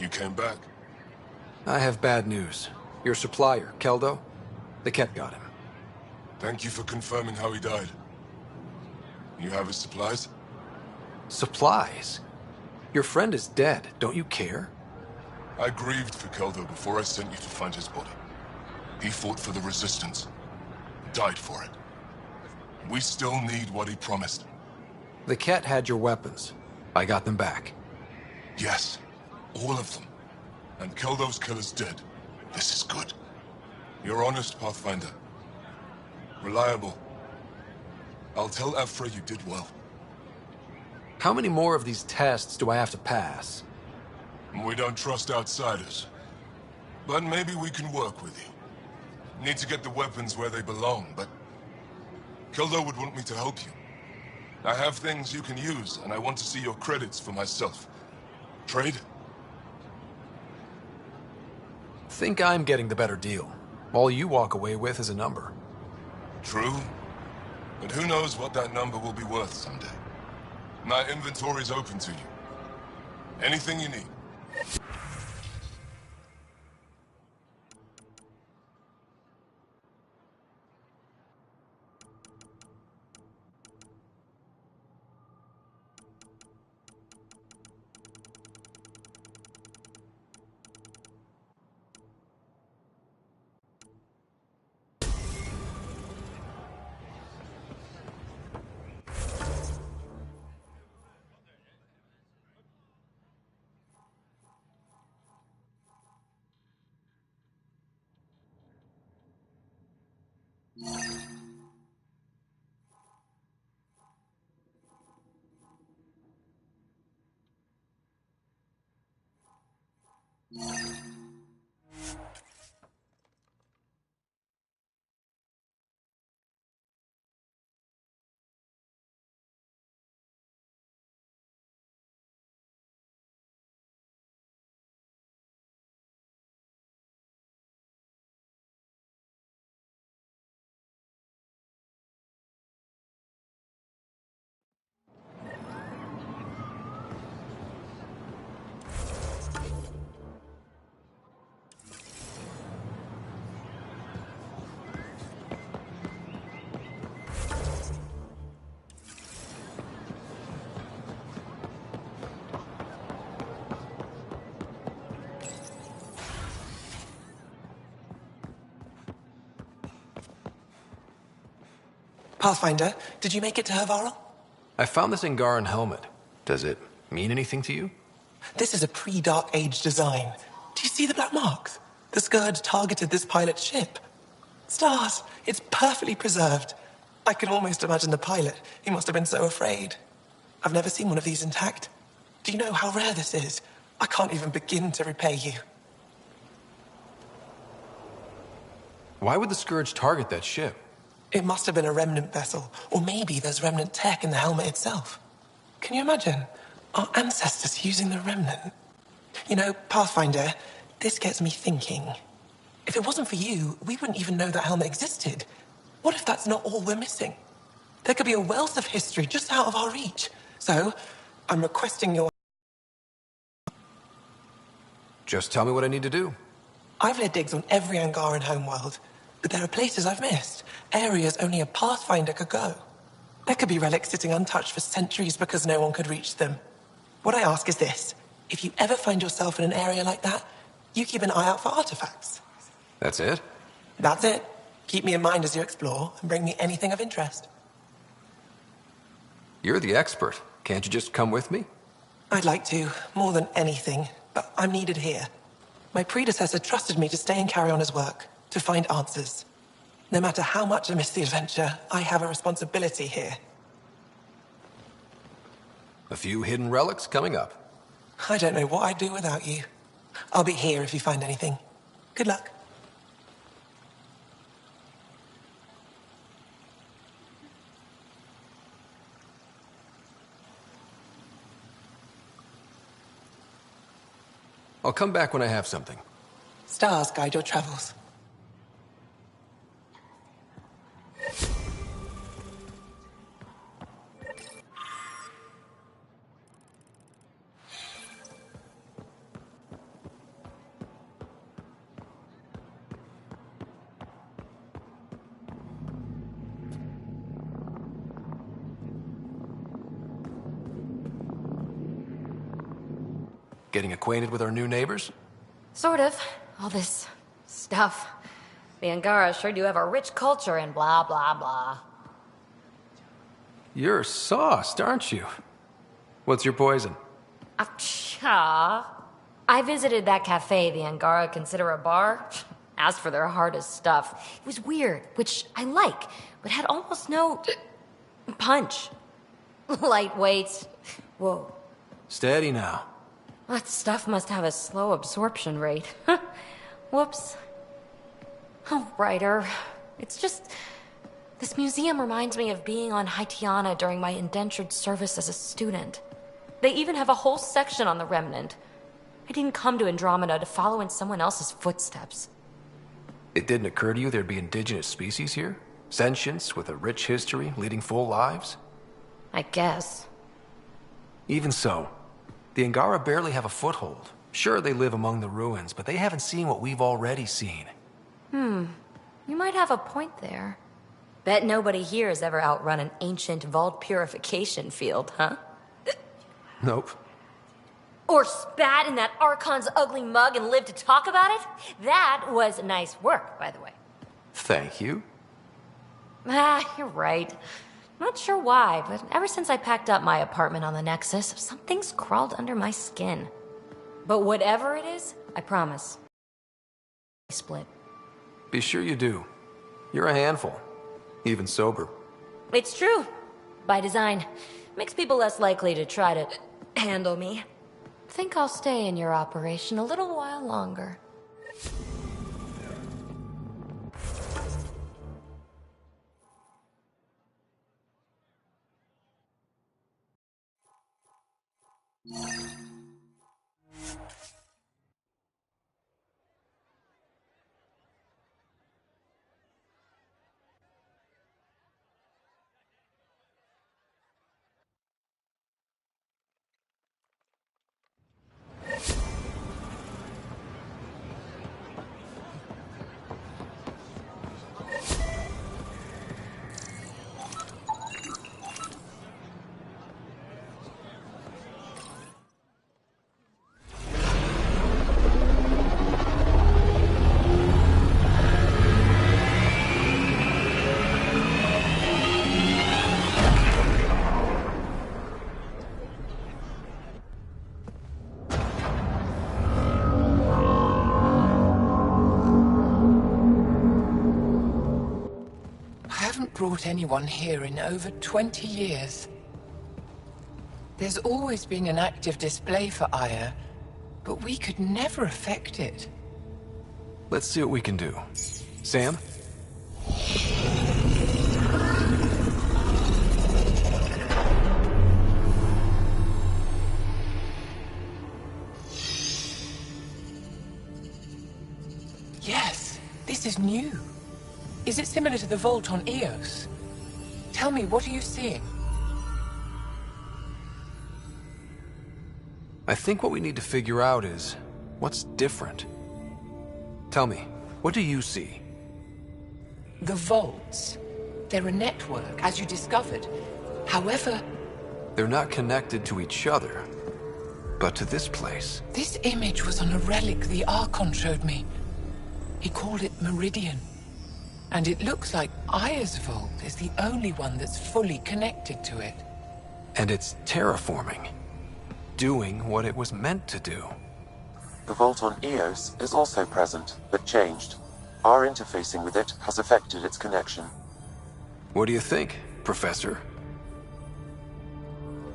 You came back. I have bad news. Your supplier, Keldo, the Kett got him. Thank you for confirming how he died. You have his supplies? Supplies? Your friend is dead. Don't you care? I grieved for Keldo before I sent you to find his body. He fought for the Resistance. Died for it. We still need what he promised. The Kett had your weapons. I got them back. Yes, all of them. And Keldo's killer's dead. This is good. You're honest, Pathfinder. Reliable. I'll tell Afra you did well. How many more of these tests do I have to pass? We don't trust outsiders. But maybe we can work with you. Need to get the weapons where they belong, but... Keldo would want me to help you. I have things you can use, and I want to see your credits for myself. Trade? Think I'm getting the better deal. All you walk away with is a number. True. But who knows what that number will be worth someday. My inventory's open to you. Anything you need. Pathfinder, did you make it to Havara? I found this Angaran helmet. Does it mean anything to you? This is a pre-Dark Age design. Do you see the black marks? The Scourge targeted this pilot's ship. Stars, it's perfectly preserved. I can almost imagine the pilot. He must have been so afraid. I've never seen one of these intact. Do you know how rare this is? I can't even begin to repay you. Why would the Scourge target that ship? It must have been a remnant vessel, or maybe there's remnant tech in the helmet itself. Can you imagine? Our ancestors using the remnant. You know, Pathfinder, this gets me thinking. If it wasn't for you, we wouldn't even know that helmet existed. What if that's not all we're missing? There could be a wealth of history just out of our reach. So, I'm requesting your... Just tell me what I need to do. I've led digs on every Angaran homeworld, but there are places I've missed. Areas only a Pathfinder could go. There could be relics sitting untouched for centuries because no one could reach them. What I ask is this. If you ever find yourself in an area like that, you keep an eye out for artifacts. That's it? That's it. Keep me in mind as you explore and bring me anything of interest. You're the expert. Can't you just come with me? I'd like to, more than anything, but I'm needed here. My predecessor trusted me to stay and carry on his work, to find answers. No matter how much I miss the adventure, I have a responsibility here. A few hidden relics coming up. I don't know what I'd do without you. I'll be here if you find anything. Good luck. I'll come back when I have something. Stars guide your travels. Getting acquainted with our new neighbors? Sort of. All this stuff. The Angara sure do have a rich culture and blah, blah, blah. You're sauced, aren't you? What's your poison? I visited that cafe the Angara consider a bar. Asked for their hardest stuff. It was weird, which I like, but had almost no punch. Lightweight. Whoa. Steady now. That stuff must have a slow absorption rate. Whoops. Oh, Ryder. It's just... This museum reminds me of being on Haitiana during my indentured service as a student. They even have a whole section on the Remnant. I didn't come to Andromeda to follow in someone else's footsteps. It didn't occur to you there'd be indigenous species here? Sentients with a rich history, leading full lives? I guess. Even so, the Angara barely have a foothold. Sure, they live among the ruins, but they haven't seen what we've already seen. You might have a point there. Bet nobody here has ever outrun an ancient vault purification field, huh? Nope. Or spat in that Archon's ugly mug and lived to talk about it? That was nice work, by the way. Thank you. You're right. Not sure why, but ever since I packed up my apartment on the Nexus, something's crawled under my skin. But whatever it is, I promise. Split. Be sure you do. You're a handful. Even sober. It's true. By design. Makes people less likely to try to handle me. Think I'll stay in your operation a little while longer. Brought anyone here in over 20 years. There's always been an active display for Aya, but we could never affect it. Let's see what we can do. Sam? Yes, this is new. Is it similar to the vault on Eos? Tell me, what are you seeing? I think what we need to figure out is, what's different? Tell me, what do you see? The vaults. They're a network, as you discovered. However... They're not connected to each other, but to this place. This image was on a relic the Archon showed me. He called it Meridian. And it looks like Aya's vault is the only one that's fully connected to it. And it's terraforming. Doing what it was meant to do. The vault on Eos is also present, but changed. Our interfacing with it has affected its connection. What do you think, Professor?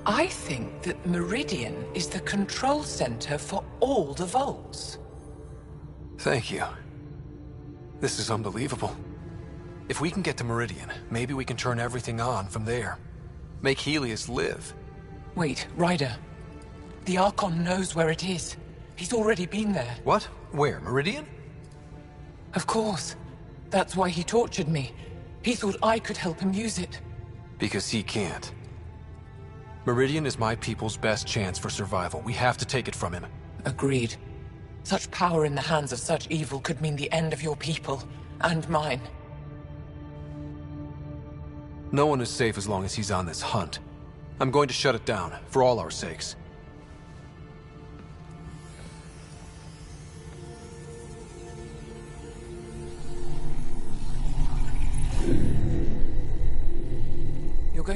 I think that Meridian is the control center for all the vaults. Thank you. This is unbelievable. If we can get to Meridian, maybe we can turn everything on from there. Make Helios live. Wait, Ryder. The Archon knows where it is. He's already been there. What? Where? Meridian? Of course. That's why he tortured me. He thought I could help him use it. Because he can't. Meridian is my people's best chance for survival. We have to take it from him. Agreed. Such power in the hands of such evil could mean the end of your people, and mine. No one is safe as long as he's on this hunt. I'm going to shut it down, for all our sakes.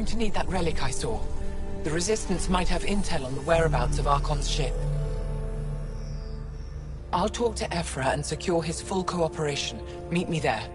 to need that relic I saw. The Resistance might have intel on the whereabouts of Archon's ship. I'll talk to Ephra and secure his full cooperation. Meet me there.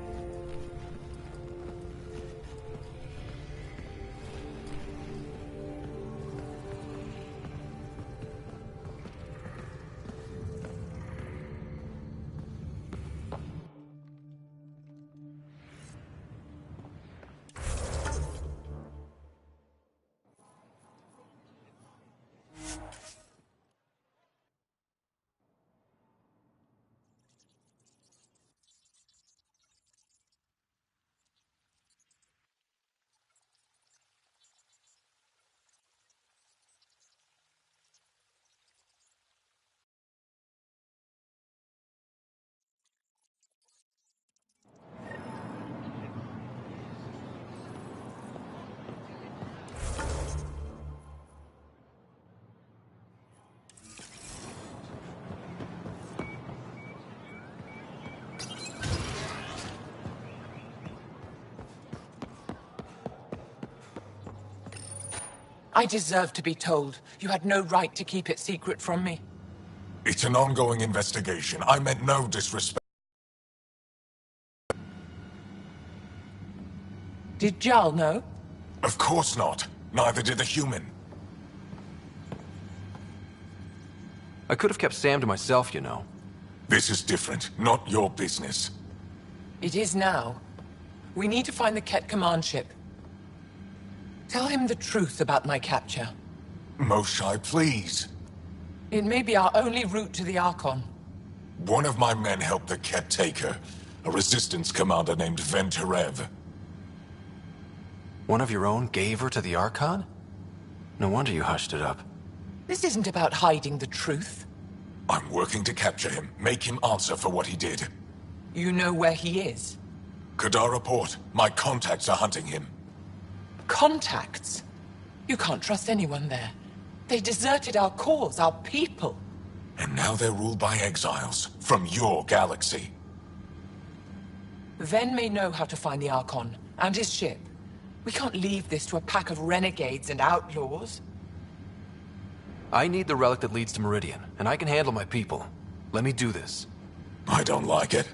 I deserve to be told. You had no right to keep it secret from me. It's an ongoing investigation. I meant no disrespect. Did Jarl know? Of course not. Neither did the human. I could have kept Sam to myself, you know. This is different. Not your business. It is now. We need to find the Kett command ship. Tell him the truth about my capture. Moshai, please. It may be our only route to the Archon. One of my men helped the Kett take her. A Resistance commander named Venterev. One of your own gave her to the Archon? No wonder you hushed it up. This isn't about hiding the truth. I'm working to capture him, make him answer for what he did. You know where he is? Kadara Port. My contacts are hunting him. Contacts? You can't trust anyone there. They deserted our cause, our people. And now they're ruled by exiles from your galaxy. Ven may know how to find the Archon and his ship. We can't leave this to a pack of renegades and outlaws. I need the relic that leads to Meridian, and I can handle my people. Let me do this. I don't like it.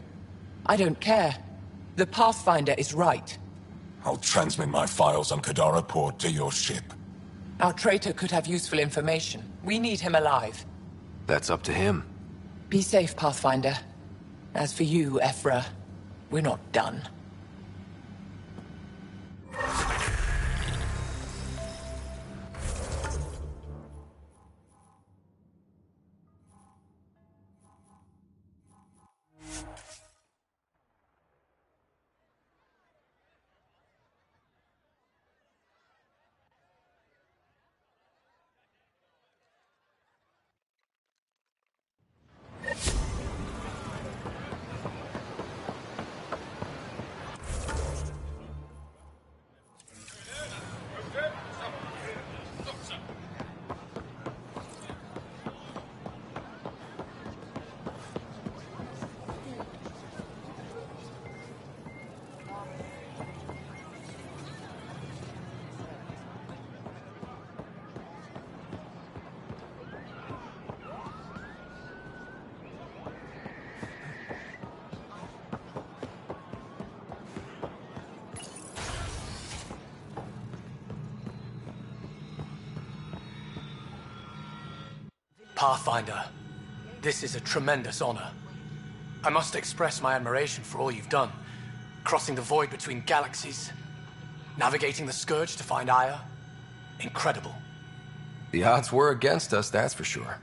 I don't care. The Pathfinder is right. I'll transmit my files on Kadara Port to your ship. Our traitor could have useful information. We need him alive. That's up to him. Be safe, Pathfinder. As for you, Ephra, we're not done. Pathfinder, this is a tremendous honor. I must express my admiration for all you've done. Crossing the void between galaxies, navigating the Scourge to find Aya. Incredible. The odds were against us, that's for sure.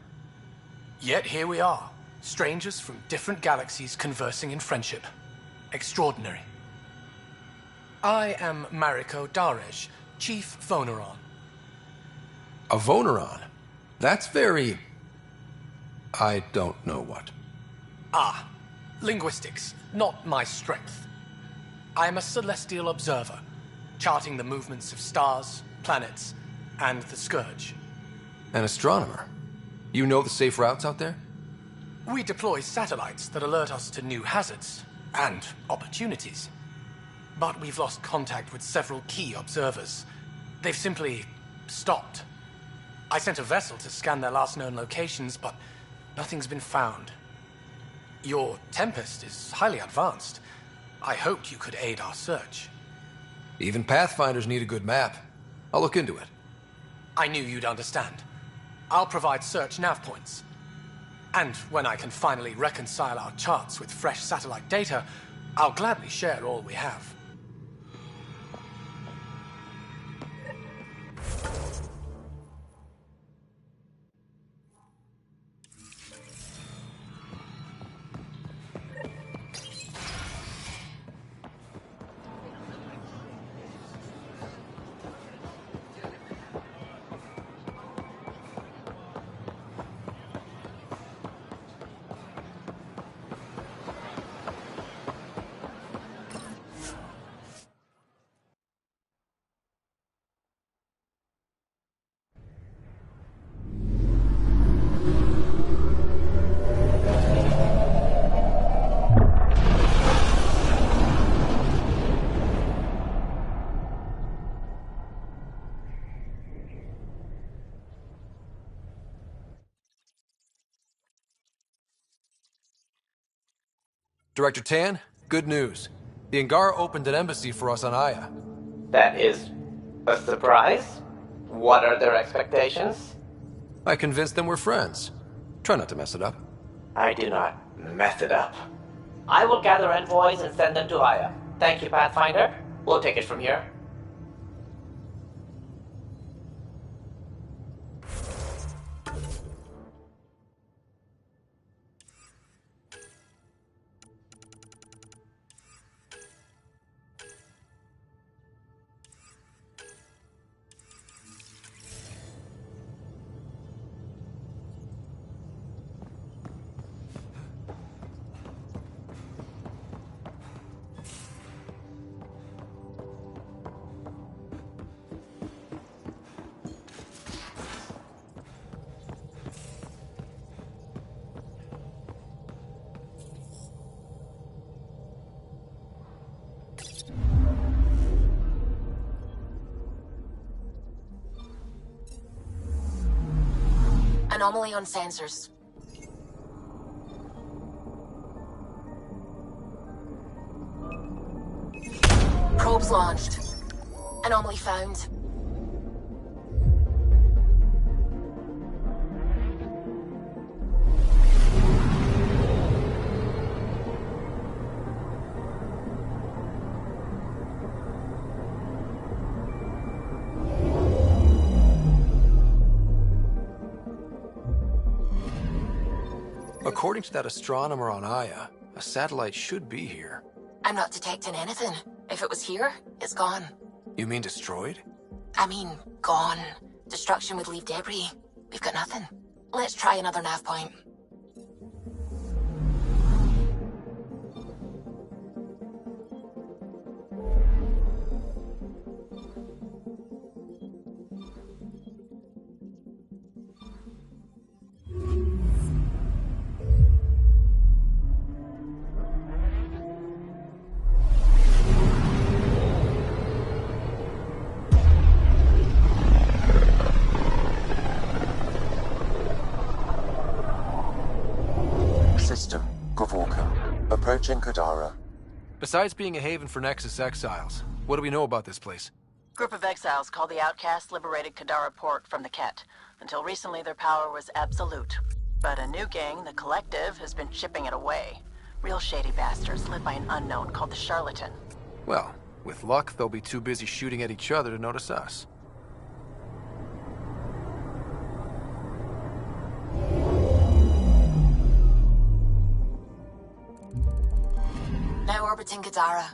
Yet here we are, strangers from different galaxies conversing in friendship. Extraordinary. I am Mariko Darej, Chief Voneron. A Voneron? That's very... I don't know what. Ah, linguistics, not my strength. I am a celestial observer, charting the movements of stars, planets, and the Scourge. An astronomer? You know the safe routes out there? We deploy satellites that alert us to new hazards and opportunities. But we've lost contact with several key observers. They've simply stopped. I sent a vessel to scan their last known locations, but nothing's been found. Your Tempest is highly advanced. I hoped you could aid our search. Even Pathfinders need a good map. I'll look into it. I knew you'd understand. I'll provide search nav points. And when I can finally reconcile our charts with fresh satellite data, I'll gladly share all we have. Director Tan, good news. The Angara opened an embassy for us on Aya. That is a surprise? What are their expectations? I convinced them we're friends. Try not to mess it up. I do not mess it up. I will gather envoys and send them to Aya. Thank you, Pathfinder. We'll take it from here. Anomaly on sensors. Probes launched. Anomaly found. According to that astronomer on Aya, a satellite should be here. I'm not detecting anything. If it was here, it's gone. You mean destroyed? I mean, gone. Destruction would leave debris. We've got nothing. Let's try another nav point. Approaching Kadara. Besides being a haven for Nexus Exiles, what do we know about this place? Group of exiles called the Outcasts liberated Kadara port from the Kett. Until recently, their power was absolute. But a new gang, the Collective, has been chipping it away. Real shady bastards led by an unknown called the Charlatan. Well, with luck, they'll be too busy shooting at each other to notice us. Now orbiting Kadara.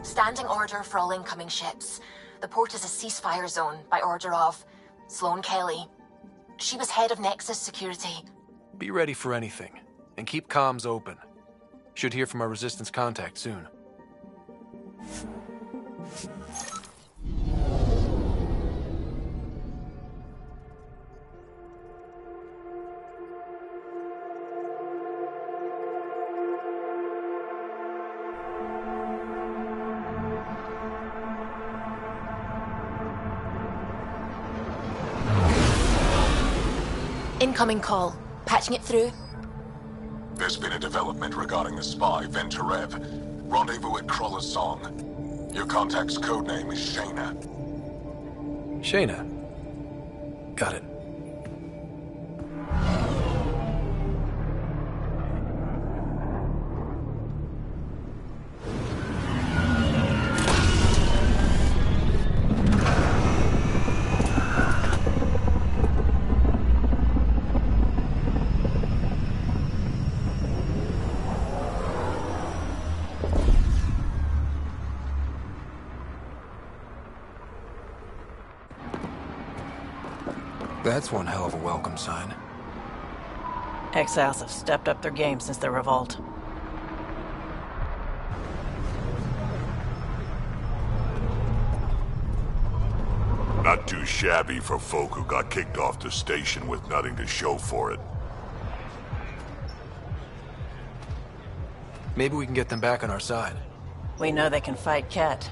Standing order for all incoming ships. The port is a ceasefire zone by order of Sloane Kelly. She was head of Nexus security. Be ready for anything, and keep comms open. Should hear from our Resistance contact soon. Incoming call. Patching it through. There's been a development regarding the spy, Venturev. Rendezvous at Kroller's Song. Your contact's codename is Shayna. Shayna. Got it. That's one hell of a welcome sign. Exiles have stepped up their game since the revolt. Not too shabby for folk who got kicked off the station with nothing to show for it. Maybe we can get them back on our side. We know they can fight Kett.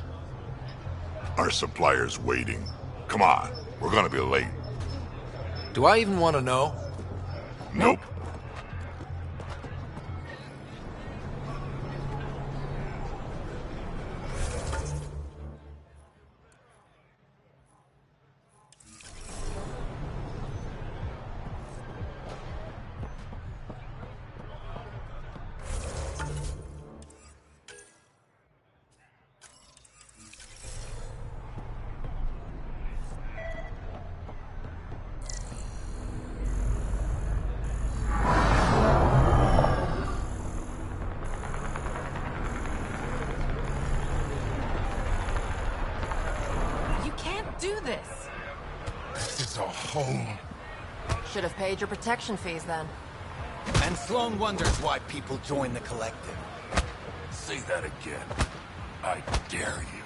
Our supplier's waiting. Come on, we're gonna be late. Do I even want to know? Nope. Should have paid your protection fees then. And Sloan wonders why people join the collective. Say that again. I dare you.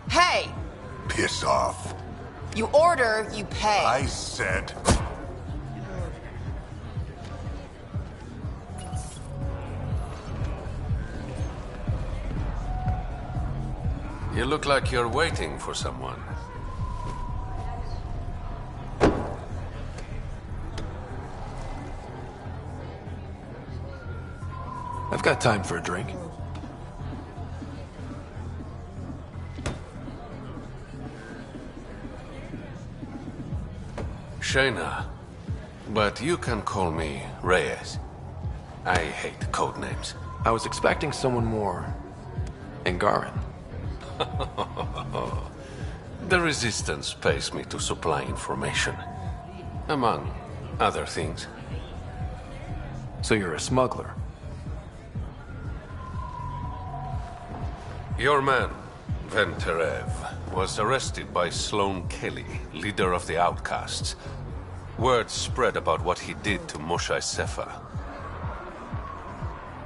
Hey! Piss off. You order, you pay. I said... You look like you're waiting for someone. I've got time for a drink. Shayna, but you can call me Reyes. I hate code names. I was expecting someone more... Angaran. The Resistance pays me to supply information. Among other things. So you're a smuggler? Your man, Venturev, was arrested by Sloan Kelly, leader of the Outcasts. Word spread about what he did to Moshae Sefa.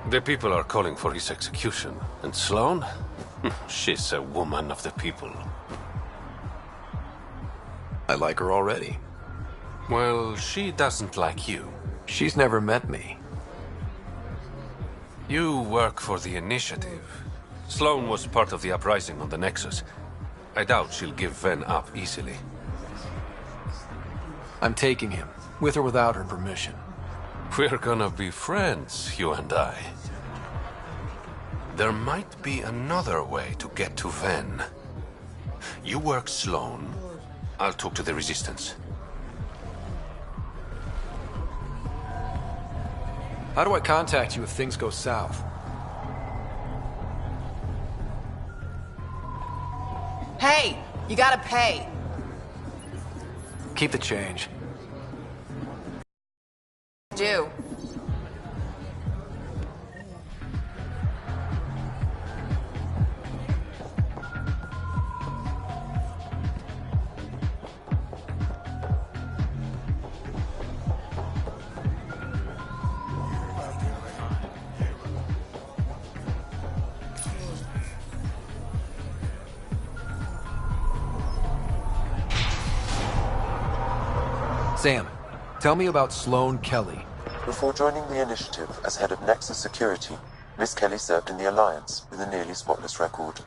The people are calling for his execution. And Sloan? She's a woman of the people. I like her already. Well, she doesn't like you. She's never met me. You work for the Initiative. Sloan was part of the uprising on the Nexus. I doubt she'll give Ven up easily. I'm taking him, with or without her permission. We're gonna be friends, you and I. There might be another way to get to Ven. You work Sloan. I'll talk to the Resistance. How do I contact you if things go south? Hey! You gotta pay! Keep the change. Do. Sam, tell me about Sloane Kelly. Before joining the initiative as head of Nexus security, Miss Kelly served in the Alliance with a nearly spotless record.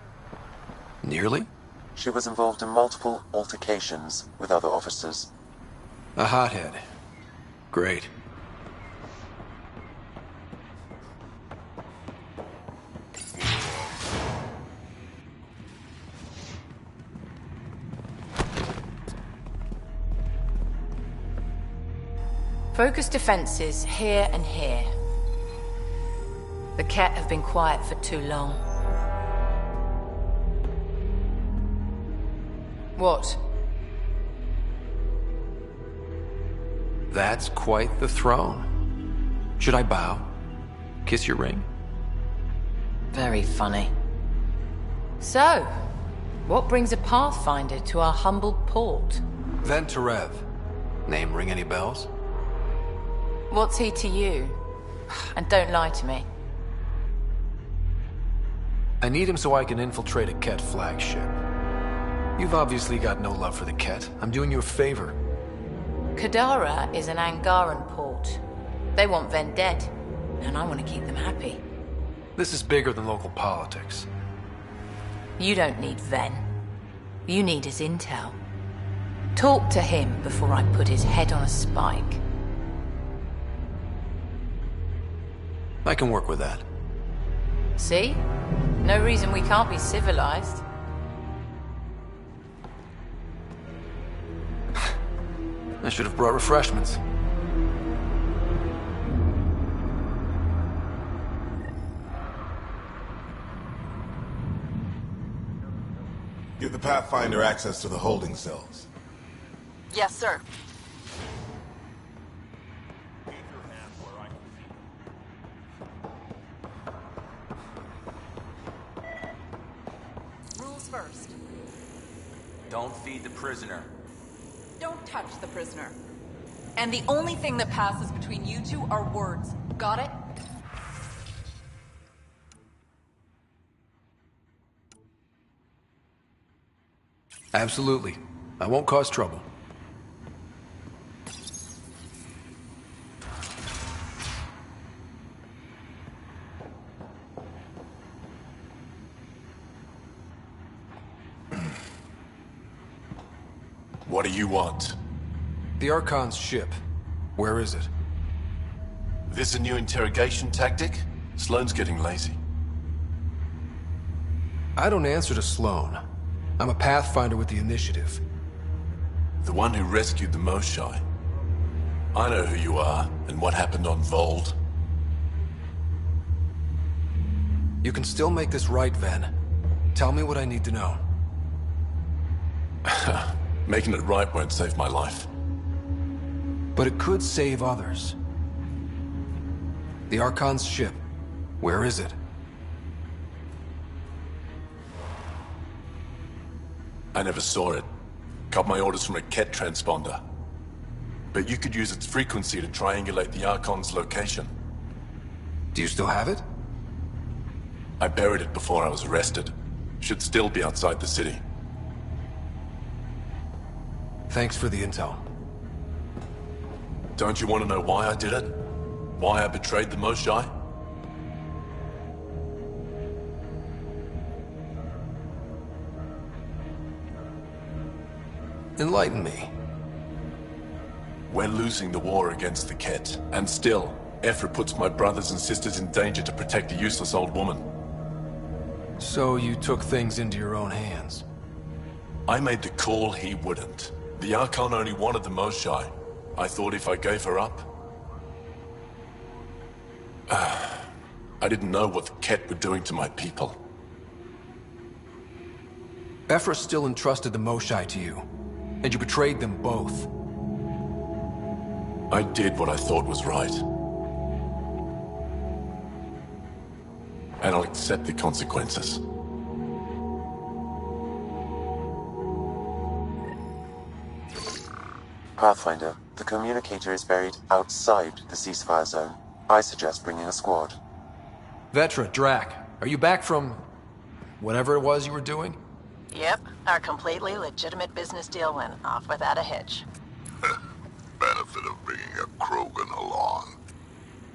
Nearly? She was involved in multiple altercations with other officers. A hothead. Great. Focus defenses here and here. The Kett have been quiet for too long. What? That's quite the throne. Should I bow? Kiss your ring? Very funny. So, what brings a Pathfinder to our humble port? Venterev. Name ring any bells? What's he to you? And don't lie to me. I need him so I can infiltrate a Kett flagship. You've obviously got no love for the Kett. I'm doing you a favor. Kadara is an Angaran port. They want Ven dead, and I want to keep them happy. This is bigger than local politics. You don't need Ven. You need his intel. Talk to him before I put his head on a spike. I can work with that. See? No reason we can't be civilized. I should have brought refreshments. Give the Pathfinder access to the holding cells. Yes, sir. Rules first. Don't feed the prisoner. Don't touch the prisoner. And the only thing that passes between you two are words. Got it? Absolutely. I won't cause trouble. What do you want? The Archon's ship. Where is it? This a new interrogation tactic? Sloane's getting lazy. I don't answer to Sloane. I'm a Pathfinder with the initiative. The one who rescued the Moshai. I know who you are, and what happened on Vold. You can still make this right, Ven. Tell me what I need to know. Making it right won't save my life. But it could save others. The Archon's ship. Where is it? I never saw it. Got my orders from a Kett transponder. But you could use its frequency to triangulate the Archon's location. Do you still have it? I buried it before I was arrested. Should still be outside the city. Thanks for the intel. Don't you want to know why I did it? Why I betrayed the Moshai? Enlighten me. We're losing the war against the Kett, and still, Ephra puts my brothers and sisters in danger to protect a useless old woman. So you took things into your own hands? I made the call he wouldn't. The Archon only wanted the Moshai. I thought if I gave her up... I didn't know what the Kett were doing to my people. Ephra still entrusted the Moshai to you, and you betrayed them both. I did what I thought was right. And I'll accept the consequences. Pathfinder, the communicator is buried outside the ceasefire zone. I suggest bringing a squad. Vetra, Drac, are you back from... whatever it was you were doing? Yep, our completely legitimate business deal went off without a hitch. Bet Krogan along.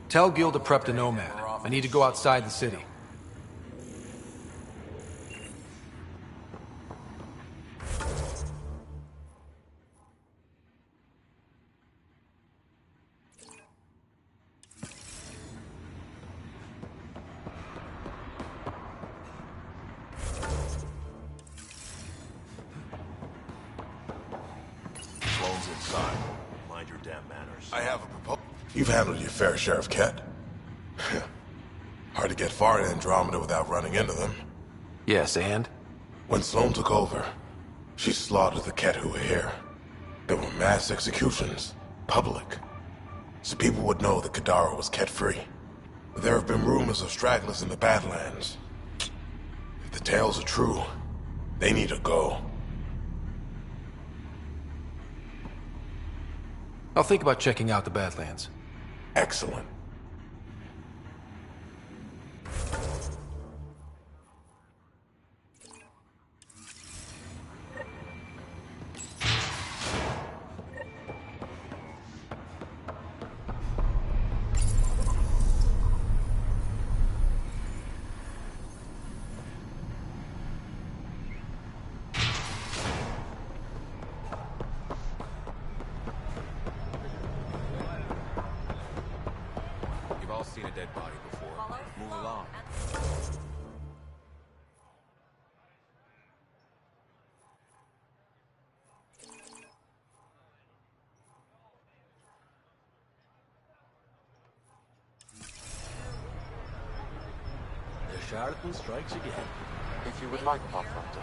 Tell Gil to prep the Nomad. I need to go outside the city. Sloan's inside. Mind your damn manners. I have a proposal. You've handled your fair share of Kett. Hard to get far in Andromeda without running into them. Yes, and? When Sloan took over, she slaughtered the Kett who were here. There were mass executions, public. So people would know that Kadara was Kett-free. There have been rumors of stragglers in the Badlands. If the tales are true, they need to go. I'll think about checking out the Badlands. Excellent. You've all seen a dead body before. Move along. The charlatan strikes again. If you would like, Pathfinder,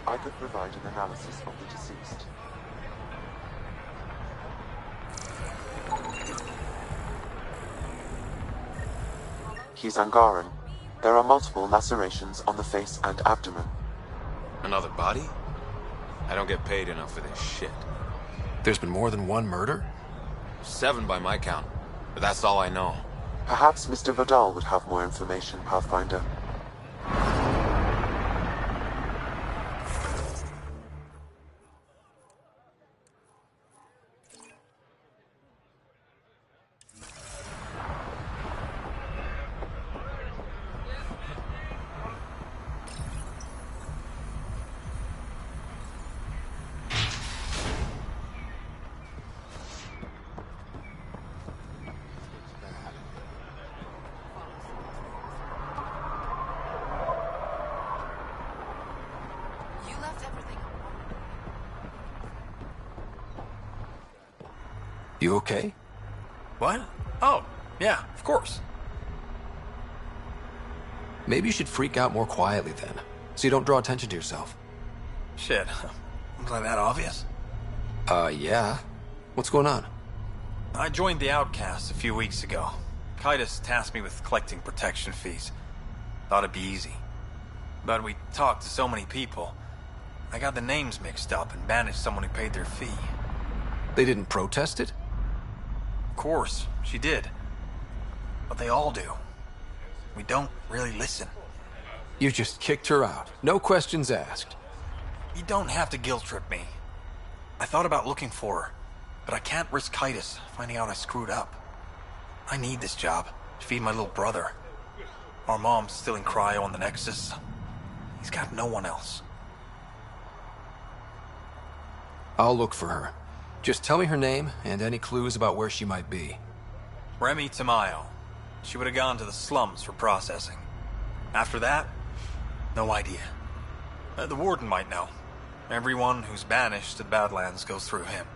I could provide an analysis of the deceased. He's Angaran. There are multiple lacerations on the face and abdomen. Another body? I don't get paid enough for this shit. There's been more than one murder? 7 by my count, but that's all I know. Perhaps Mr. Vidal would have more information, Pathfinder. You okay? What? Oh, yeah, of course. Maybe you should freak out more quietly then, so you don't draw attention to yourself. Shit. Was I that obvious? Yeah. What's going on? I joined the Outcasts a few weeks ago. Kaitis tasked me with collecting protection fees. Thought it'd be easy. But we talked to so many people. I got the names mixed up and banished someone who paid their fee. They didn't protest it? Of course, she did. But they all do. We don't really listen. You just kicked her out. No questions asked. You don't have to guilt-trip me. I thought about looking for her, but I can't risk Kaitis finding out I screwed up. I need this job to feed my little brother. Our mom's still in cryo on the Nexus. He's got no one else. I'll look for her. Just tell me her name and any clues about where she might be. Remy Tamayo. She would have gone to the slums for processing. After that, no idea. The warden might know. Everyone who's banished to the Badlands goes through him.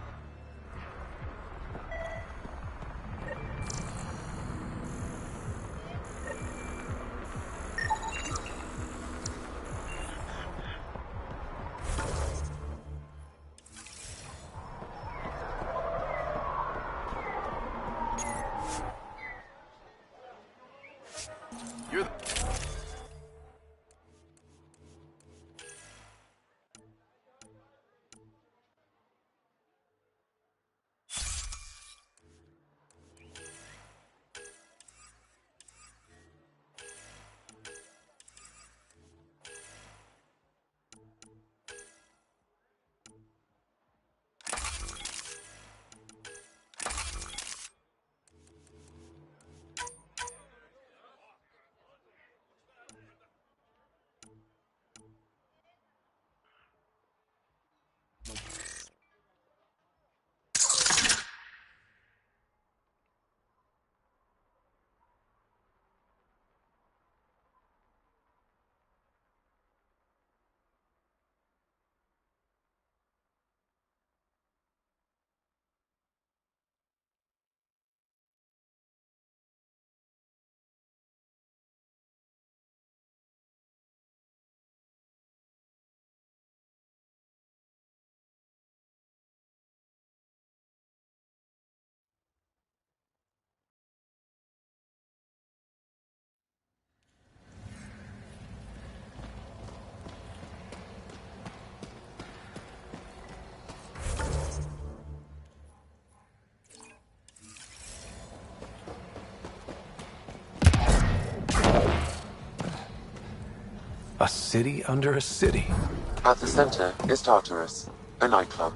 A city under a city. At the center is Tartarus, a nightclub.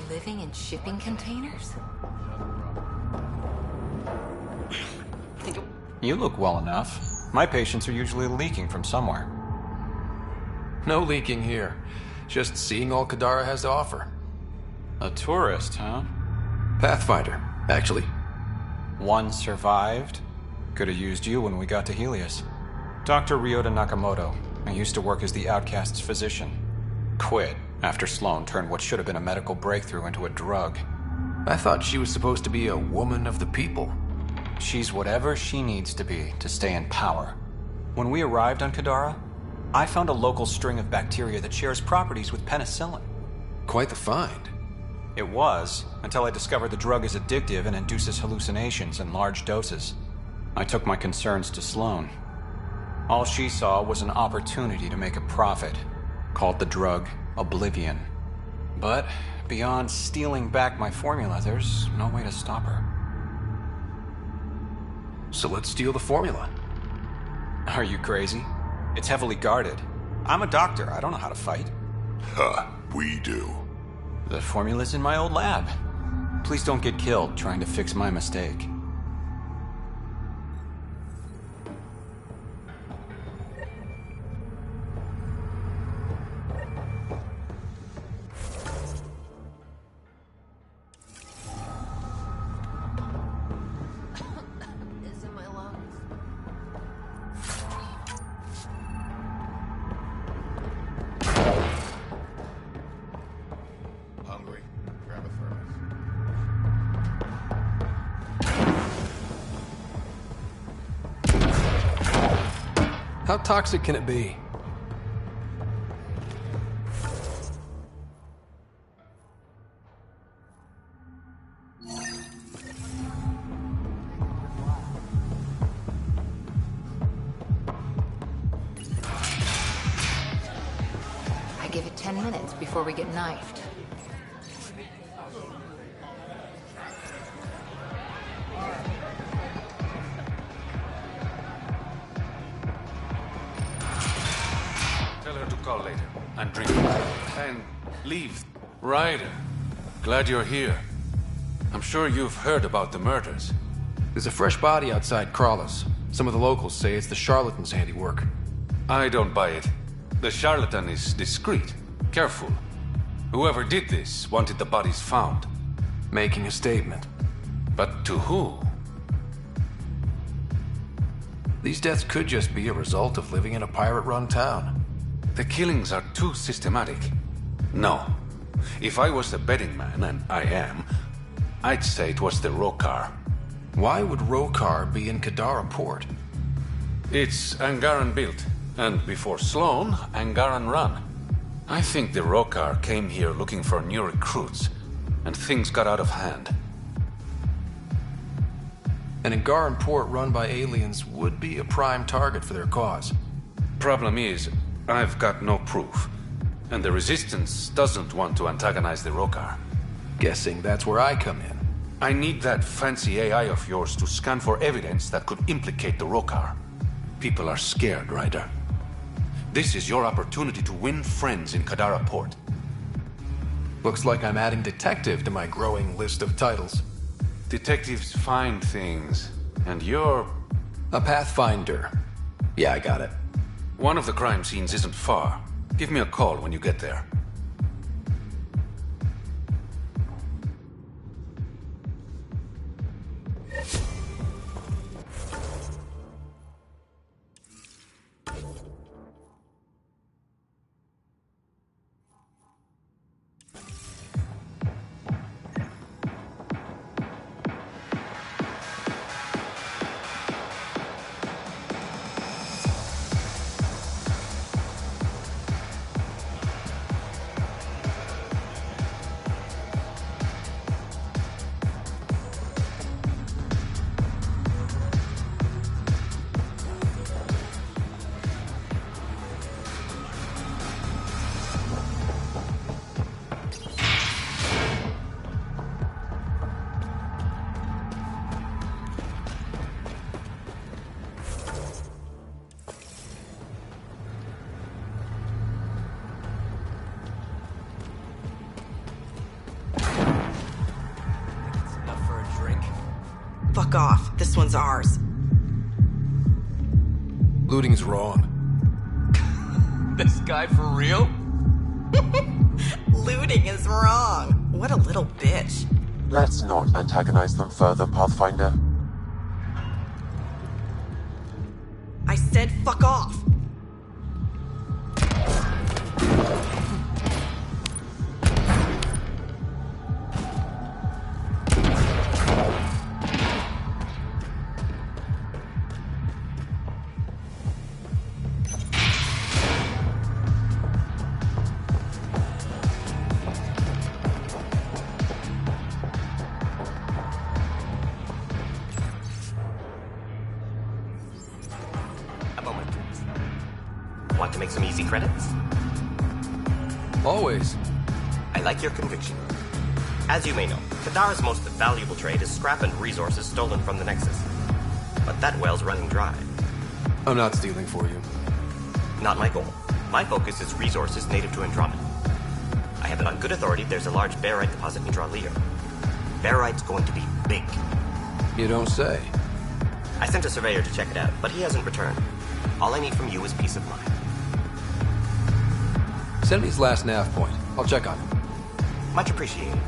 Living in shipping containers? You look well enough. My patients are usually leaking from somewhere. No leaking here. Just seeing all Kadara has to offer. A tourist, huh? Pathfinder, actually. One survived. Could have used you when we got to Helios. Dr. Ryota Nakamoto. I used to work as the Outcast's physician. Quit after Sloan turned what should have been a medical breakthrough into a drug. I thought she was supposed to be a woman of the people. She's whatever she needs to be to stay in power. When we arrived on Kadara, I found a local string of bacteria that shares properties with penicillin. Quite the find. It was, until I discovered the drug is addictive and induces hallucinations in large doses. I took my concerns to Sloan. All she saw was an opportunity to make a profit, called the drug Oblivion. But beyond stealing back my formula, there's no way to stop her. So let's steal the formula. Are you crazy? It's heavily guarded. I'm a doctor. I don't know how to fight. Huh, we do. The formula's in my old lab. Please don't get killed trying to fix my mistake. How toxic can it be? I give it 10 minutes before we get knifed. Call later and drink and leave. Ryder, glad you're here. I'm sure you've heard about the murders. There's a fresh body outside Crawlers. Some of the locals say it's the charlatan's handiwork. I don't buy it. The charlatan is discreet, careful. Whoever did this wanted the bodies found. Making a statement. But to who? These deaths could just be a result of living in a pirate-run town. The killings are too systematic. No. If I was the betting man, and I am, I'd say it was the Rokar. Why would Rokar be in Kadara port? It's Angaran built, and before Sloan, Angaran run. I think the Rokar came here looking for new recruits, and things got out of hand. An Angaran port run by aliens would be a prime target for their cause. Problem is, I've got no proof, and the Resistance doesn't want to antagonize the Rokar. Guessing that's where I come in. I need that fancy AI of yours to scan for evidence that could implicate the Rokar. People are scared, Ryder. This is your opportunity to win friends in Kadara Port. Looks like I'm adding detective to my growing list of titles. Detectives find things, and you're... a Pathfinder. Yeah, I got it. One of the crime scenes isn't far. Give me a call when you get there. Fuck off. This one's ours. Looting's wrong. This guy for real? Looting is wrong. What a little bitch. Let's not antagonize them further, Pathfinder. I said fuck off. Want to make some easy credits? Always. I like your conviction. As you may know, Kadara's most valuable trade is scrap and resources stolen from the Nexus. But that well's running dry. I'm not stealing for you. Not my goal. My focus is resources native to Andromeda. I have it on good authority there's a large barite deposit in Draleo. Barite's going to be big. You don't say. I sent a surveyor to check it out, but he hasn't returned. All I need from you is peace of mind. Send me his last nav point. I'll check on him. Much appreciated.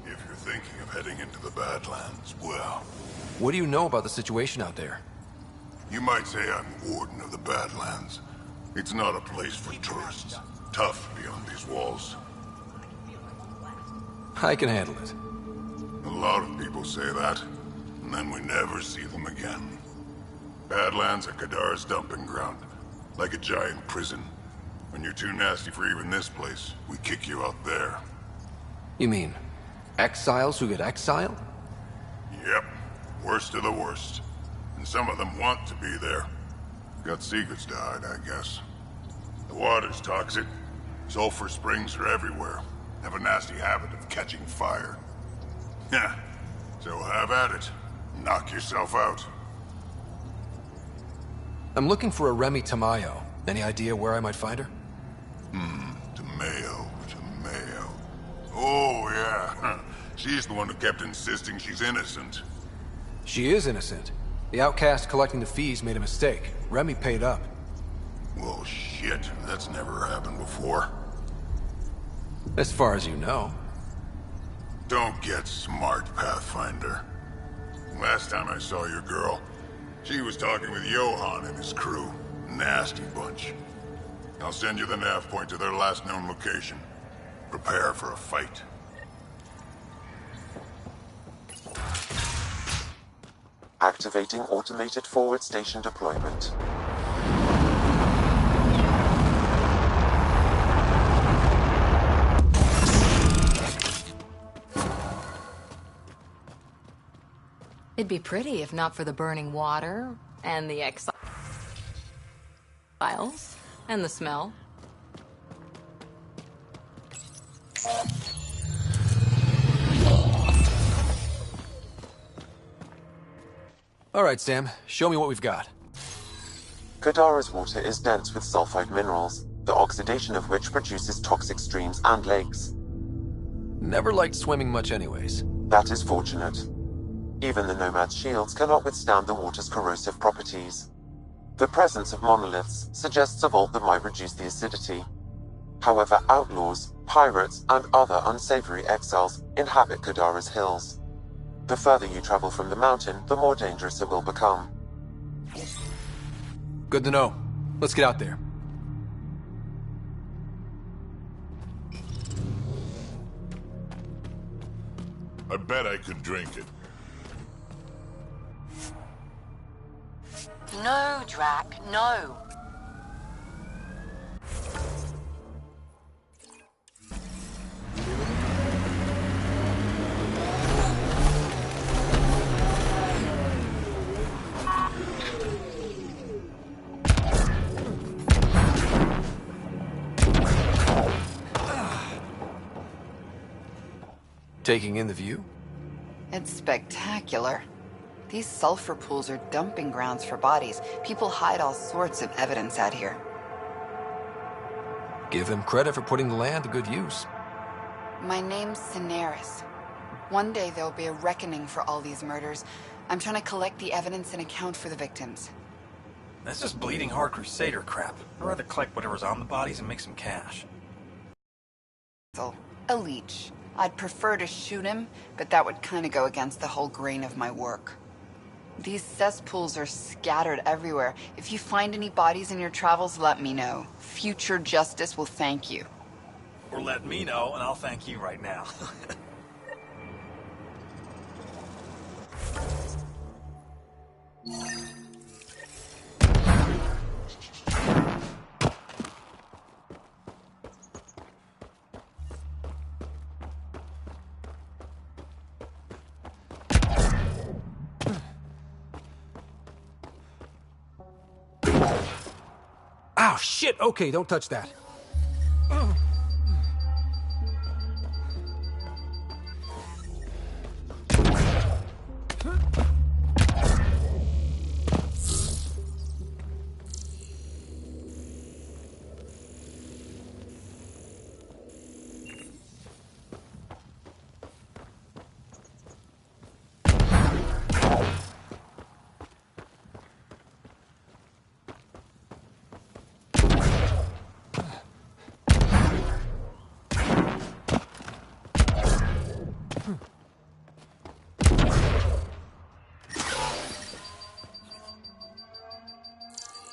If you're thinking of heading into the Badlands, well... What do you know about the situation out there? You might say I'm warden of the Badlands. It's not a place for tourists. Tough beyond these walls. I can handle it. A lot of people say that, and then we never see them again. Badlands are Kadara's dumping ground, like a giant prison. When you're too nasty for even this place, we kick you out there. You mean, exiles who get exiled? Yep, worst of the worst. And some of them want to be there. Got secrets to hide, I guess. The water's toxic. Sulfur springs are everywhere. Have a nasty habit of catching fire. Yeah, so have at it. Knock yourself out. I'm looking for a Remy Tamayo. Any idea where I might find her? Tamayo. Oh, yeah. She's the one who kept insisting she's innocent. She is innocent. The outcast collecting the fees made a mistake. Remy paid up. Well, shit. That's never happened before. As far as you know. Don't get smart, Pathfinder. Last time I saw your girl, she was talking with Johan and his crew. Nasty bunch. I'll send you the nav point to their last known location. Prepare for a fight. Activating automated forward station deployment. It'd be pretty if not for the burning water, and the Exiles, and the smell. Alright, Sam. Show me what we've got. Kadara's water is dense with sulfide minerals, the oxidation of which produces toxic streams and lakes. Never liked swimming much anyways. That is fortunate. Even the Nomad's shields cannot withstand the water's corrosive properties. The presence of monoliths suggests a vault that might reduce the acidity. However, outlaws, pirates, and other unsavory exiles inhabit Kadara's hills. The further you travel from the mountain, the more dangerous it will become. Good to know. Let's get out there. I bet I could drink it. No, Drac, no. Taking in the view? It's spectacular. These sulfur pools are dumping grounds for bodies. People hide all sorts of evidence out here. Give him credit for putting the land to good use. My name's Cineris. One day there'll be a reckoning for all these murders. I'm trying to collect the evidence and account for the victims. That's just bleeding heart crusader crap. I'd rather collect whatever's on the bodies and make some cash. A leech. I'd prefer to shoot him, but that would kind of go against the whole grain of my work. These cesspools are scattered everywhere. If you find any bodies in your travels, let me know. Future justice will thank you. Or let me know, and I'll thank you right now. Ow, shit! Okay, don't touch that.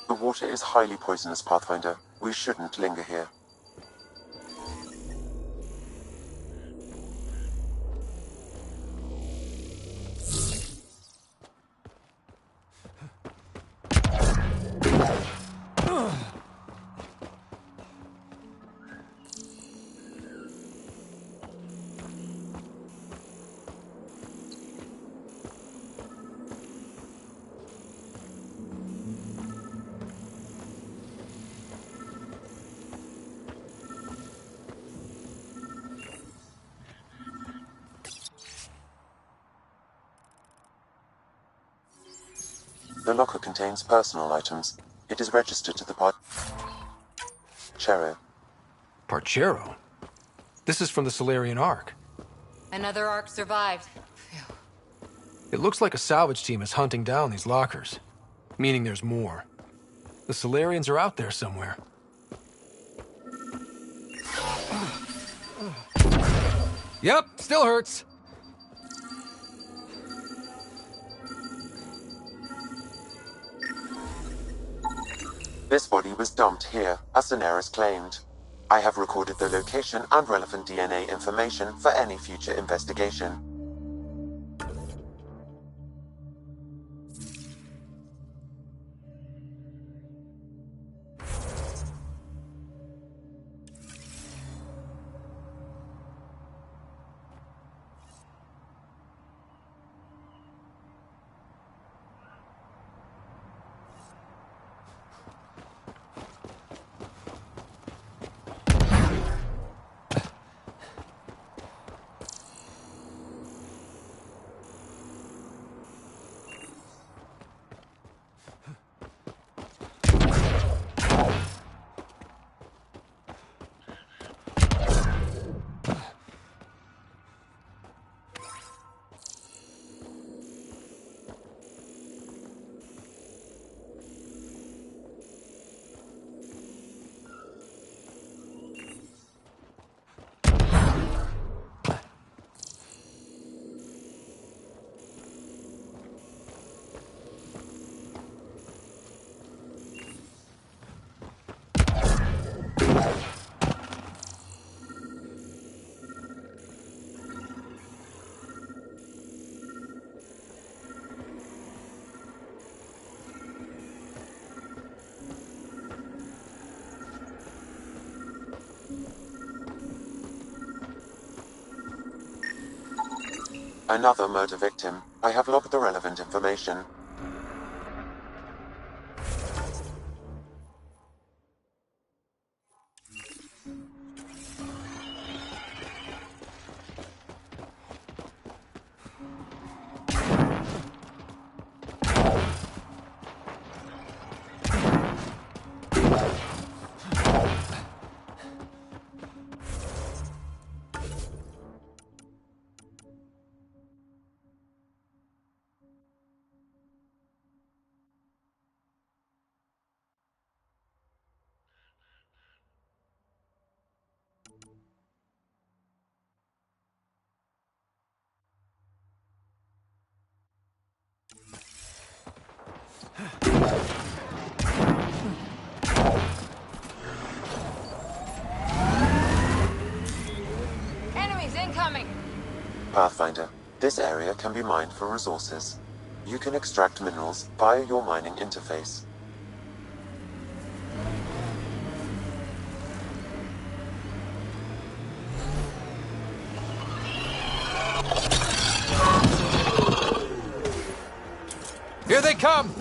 The water is highly poisonous, Pathfinder. We shouldn't linger here. The locker contains personal items. It is registered to the Parchero. Parchero? This is from the Solarian Ark. Another Ark survived. It looks like a salvage team is hunting down these lockers. Meaning there's more. The Solarians are out there somewhere. Yep, still hurts. This body was dumped here, as Cineris claimed. I have recorded the location and relevant DNA information for any future investigation. Another murder victim. I have logged the relevant information. Enemies incoming! Pathfinder, this area can be mined for resources. You can extract minerals via your mining interface. Here they come!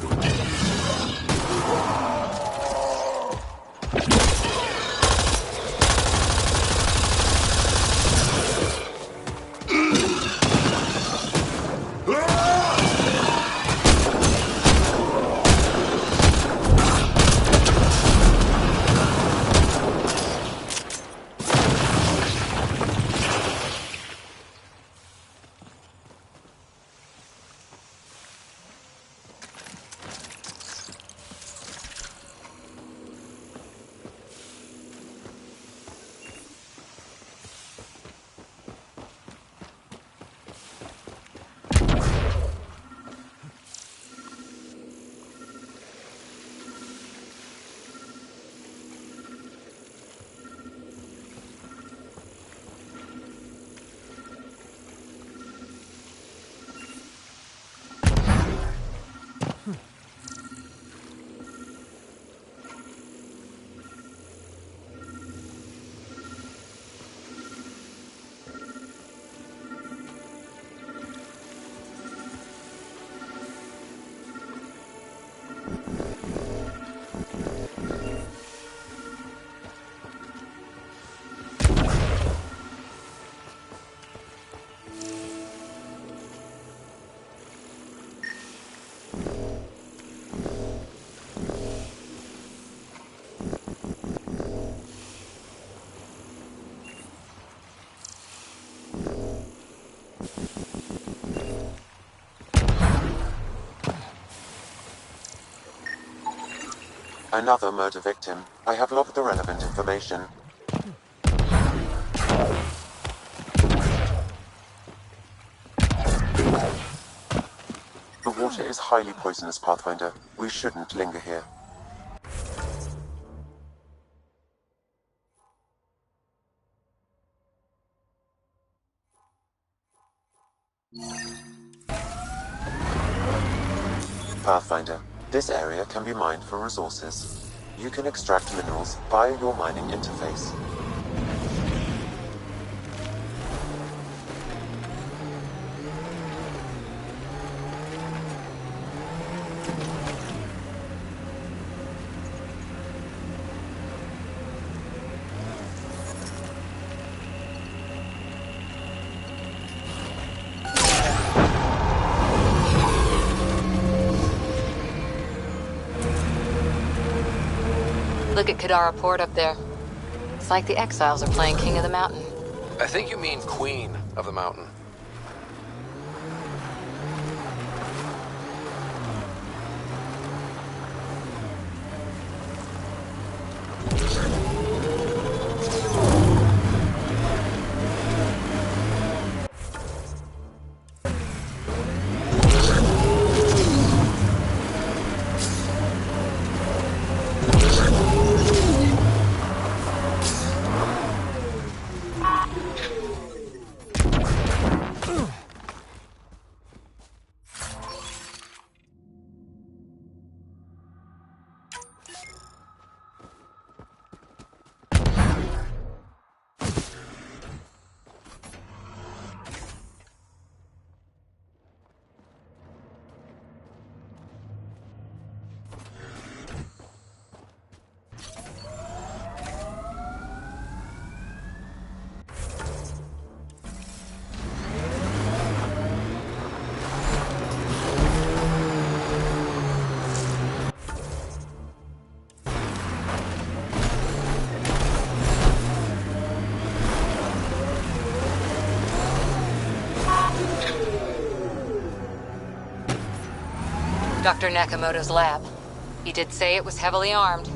Another murder victim. I have logged the relevant information. The water is highly poisonous, Pathfinder. We shouldn't linger here. Pathfinder, this area can be mined for resources. You can extract minerals via your mining interface. Look at Kadara Port up there. It's like the Exiles are playing King of the Mountain. I think you mean Queen of the Mountain. Dr. Nakamoto's lab. He did say it was heavily armed.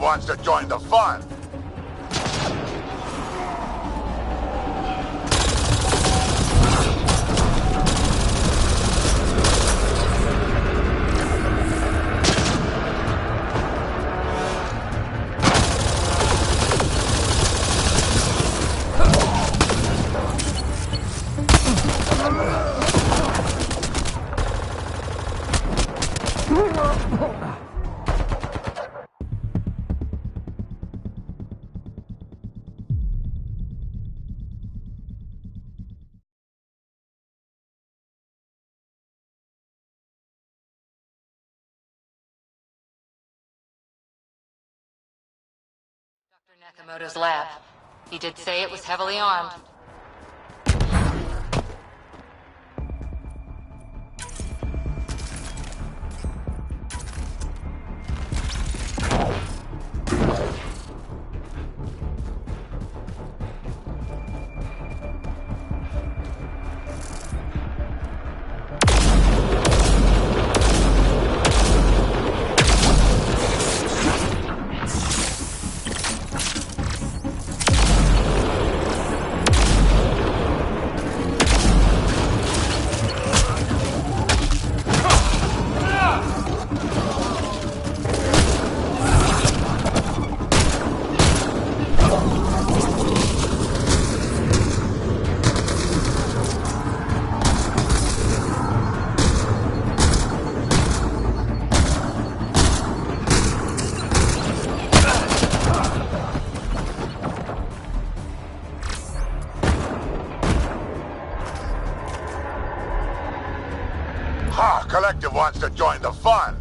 wants to join the fun. Nakamoto's lab. He did say it was heavily armed. Collective wants to join the fun.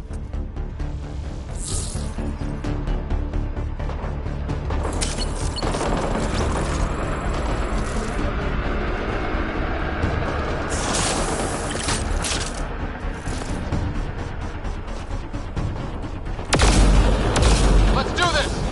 Let's do this!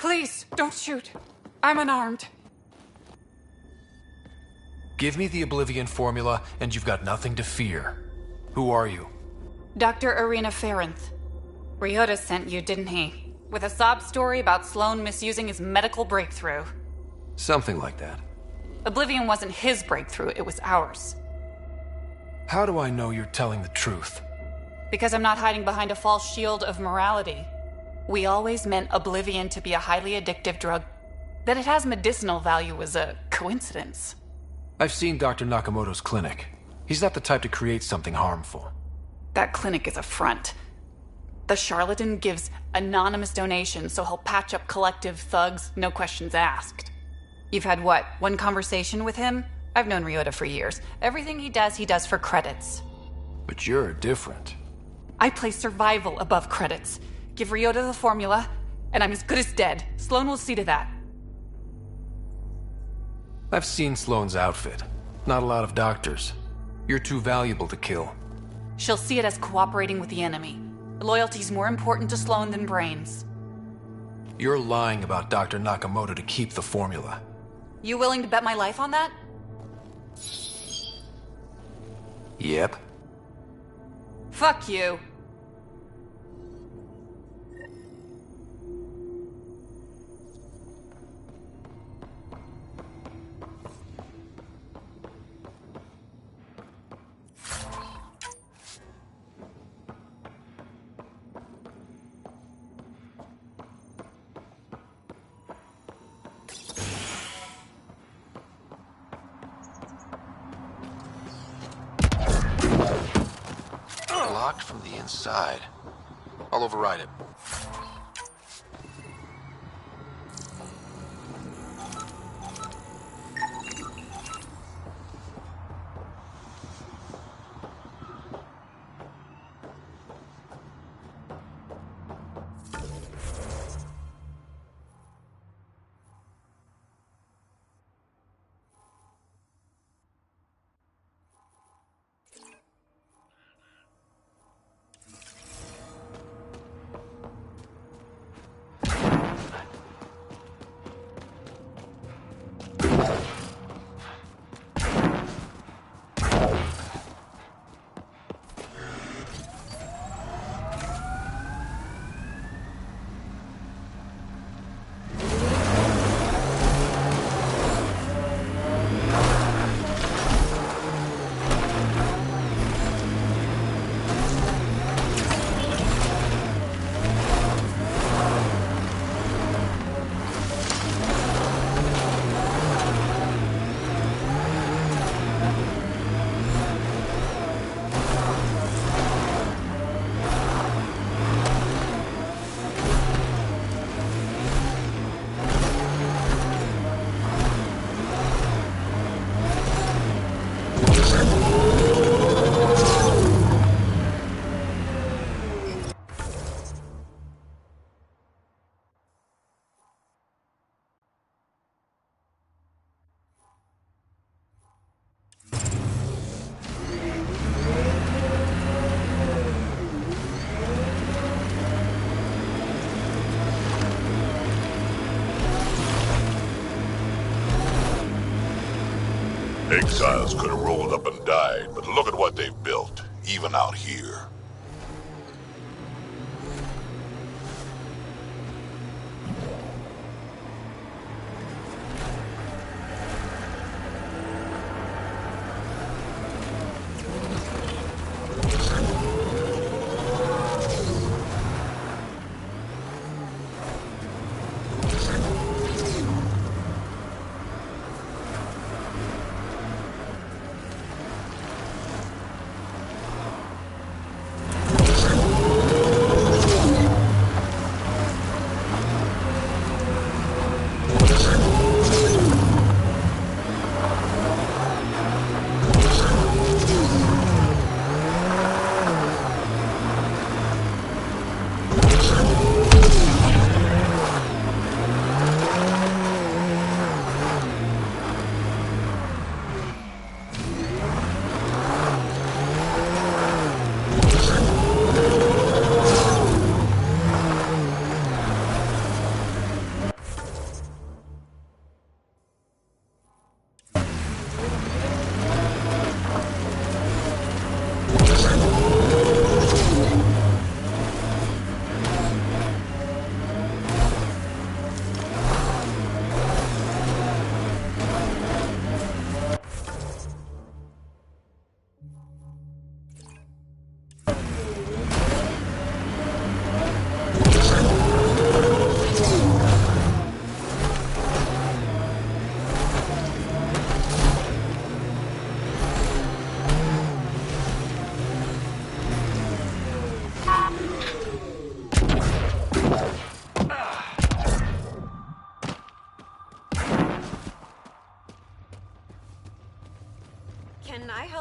Please, don't shoot. I'm unarmed. Give me the Oblivion formula, and you've got nothing to fear. Who are you? Dr. Irina Ferenth. Ryder sent you, didn't he? With a sob story about Sloan misusing his medical breakthrough. Something like that. Oblivion wasn't his breakthrough, it was ours. How do I know you're telling the truth? Because I'm not hiding behind a false shield of morality. We always meant Oblivion to be a highly addictive drug. That it has medicinal value was a coincidence. I've seen Dr. Nakamoto's clinic. He's not the type to create something harmful. That clinic is a front. The charlatan gives anonymous donations, so he'll patch up collective thugs, no questions asked. You've had what, one conversation with him? I've known Ryota for years. Everything he does for credits. But you're different. I place survival above credits. Give Ryota the formula, and I'm as good as dead. Sloane will see to that. I've seen Sloane's outfit. Not a lot of doctors. You're too valuable to kill. She'll see it as cooperating with the enemy. Loyalty's more important to Sloane than brains. You're lying about Dr. Nakamoto to keep the formula. You willing to bet my life on that? Yep. Fuck you. Locked from the inside. I'll override it. Exiles could have rolled up and died, but look at what they've built, even out here.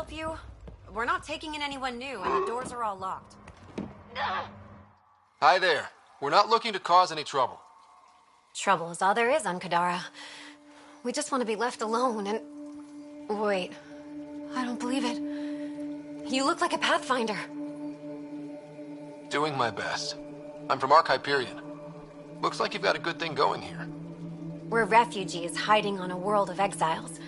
help you? We're not taking in anyone new, and the doors are all locked. Hi there. We're not looking to cause any trouble. Trouble is all there is on Kadara. We just want to be left alone and... Wait. I don't believe it. You look like a Pathfinder. Doing my best. I'm from Hyperion. Looks like you've got a good thing going here. We're refugees hiding on a world of exiles.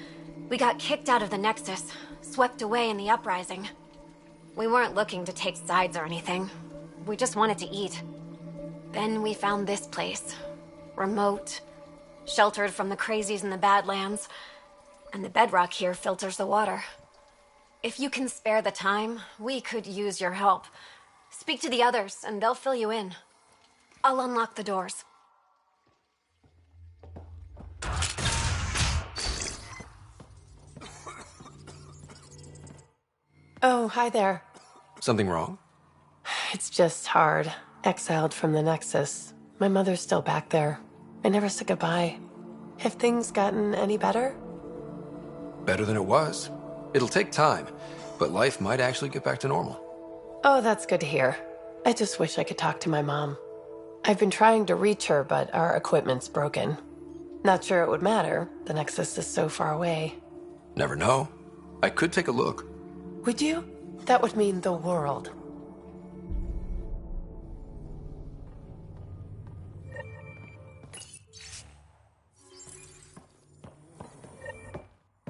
We got kicked out of the Nexus, swept away in the uprising. We weren't looking to take sides or anything. We just wanted to eat. Then we found this place. Remote, sheltered from the crazies in the Badlands, and the bedrock here filters the water. If you can spare the time, we could use your help. Speak to the others, and they'll fill you in. I'll unlock the doors. Oh, hi there. Something wrong? It's just hard. Exiled from the Nexus. My mother's still back there. I never said goodbye. Have things gotten any better? Better than it was. It'll take time, but life might actually get back to normal. Oh, that's good to hear. I just wish I could talk to my mom. I've been trying to reach her, but our equipment's broken. Not sure it would matter. The Nexus is so far away. Never know. I could take a look. Would you? That would mean the world.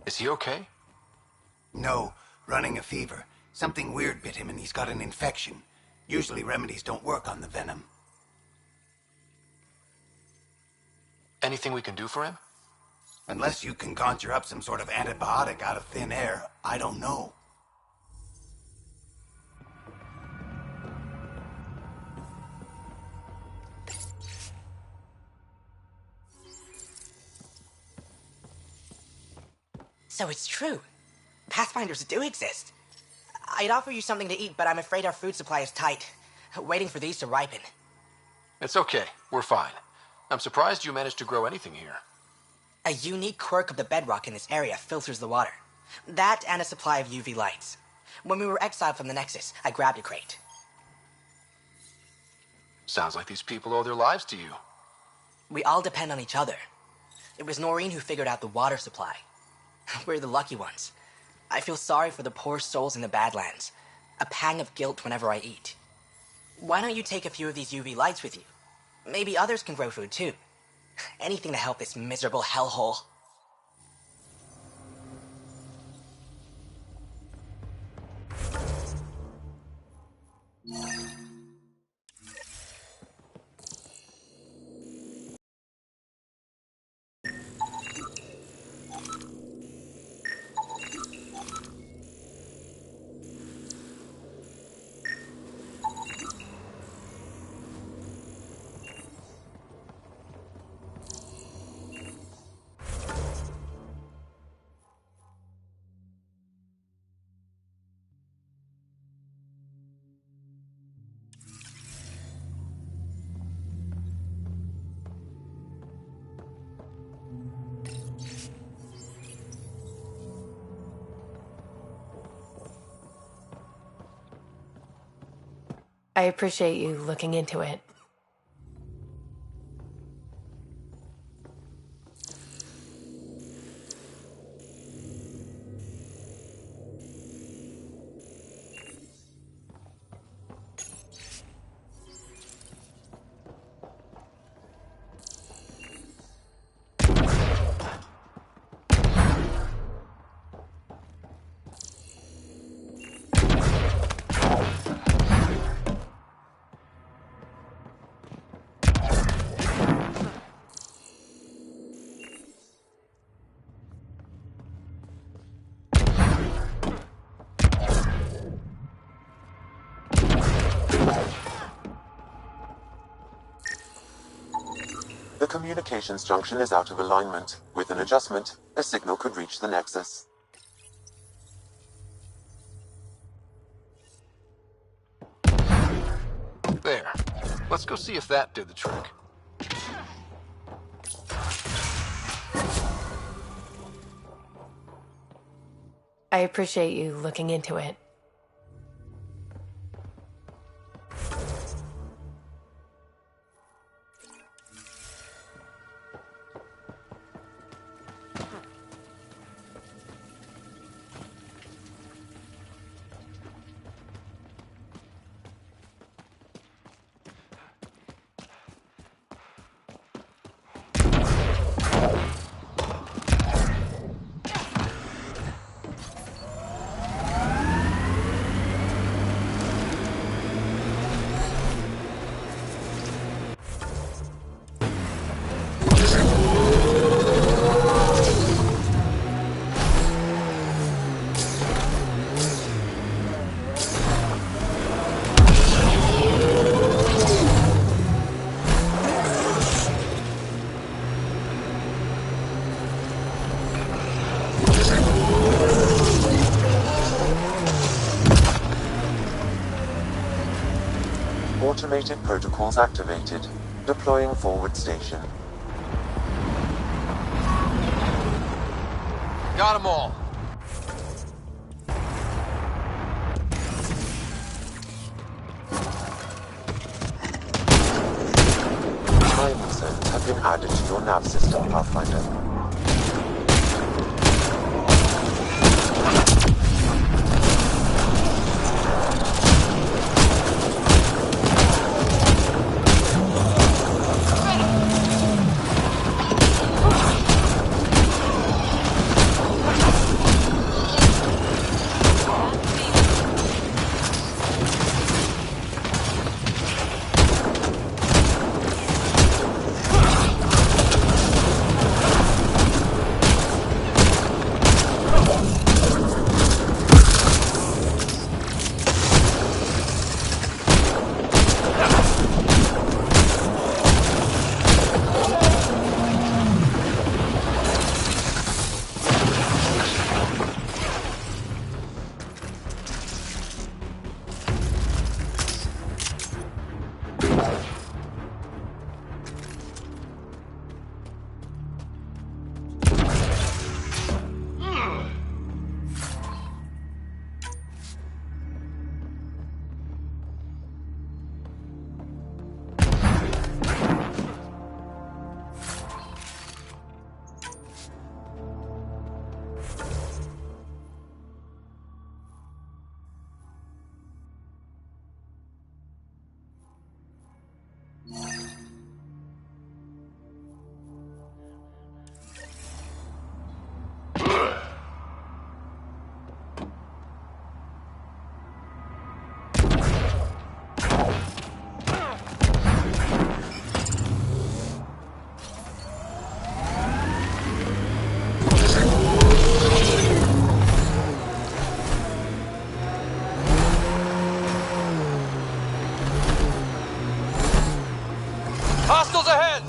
Is he okay? No, running a fever. Something weird bit him and he's got an infection. Usually remedies don't work on the venom. Anything we can do for him? Unless you can conjure up some sort of antibiotic out of thin air, I don't know. So it's true. Pathfinders do exist. I'd offer you something to eat, but I'm afraid our food supply is tight. Waiting for these to ripen. It's okay. We're fine. I'm surprised you managed to grow anything here. A unique quirk of the bedrock in this area filters the water. That and a supply of UV lights. When we were exiled from the Nexus, I grabbed a crate. Sounds like these people owe their lives to you. We all depend on each other. It was Noreen who figured out the water supply. We're the lucky ones. I feel sorry for the poor souls in the Badlands. A pang of guilt whenever I eat. Why don't you take a few of these UV lights with you? Maybe others can grow food too. Anything to help this miserable hellhole. I appreciate you looking into it. The communications junction is out of alignment. With an adjustment, a signal could reach the Nexus. There. Let's go see if that did the trick. I appreciate you looking into it. Automated protocols activated. Deploying forward station. Got them all. Time zones have been added to your nav system, Pathfinder. Hostiles ahead!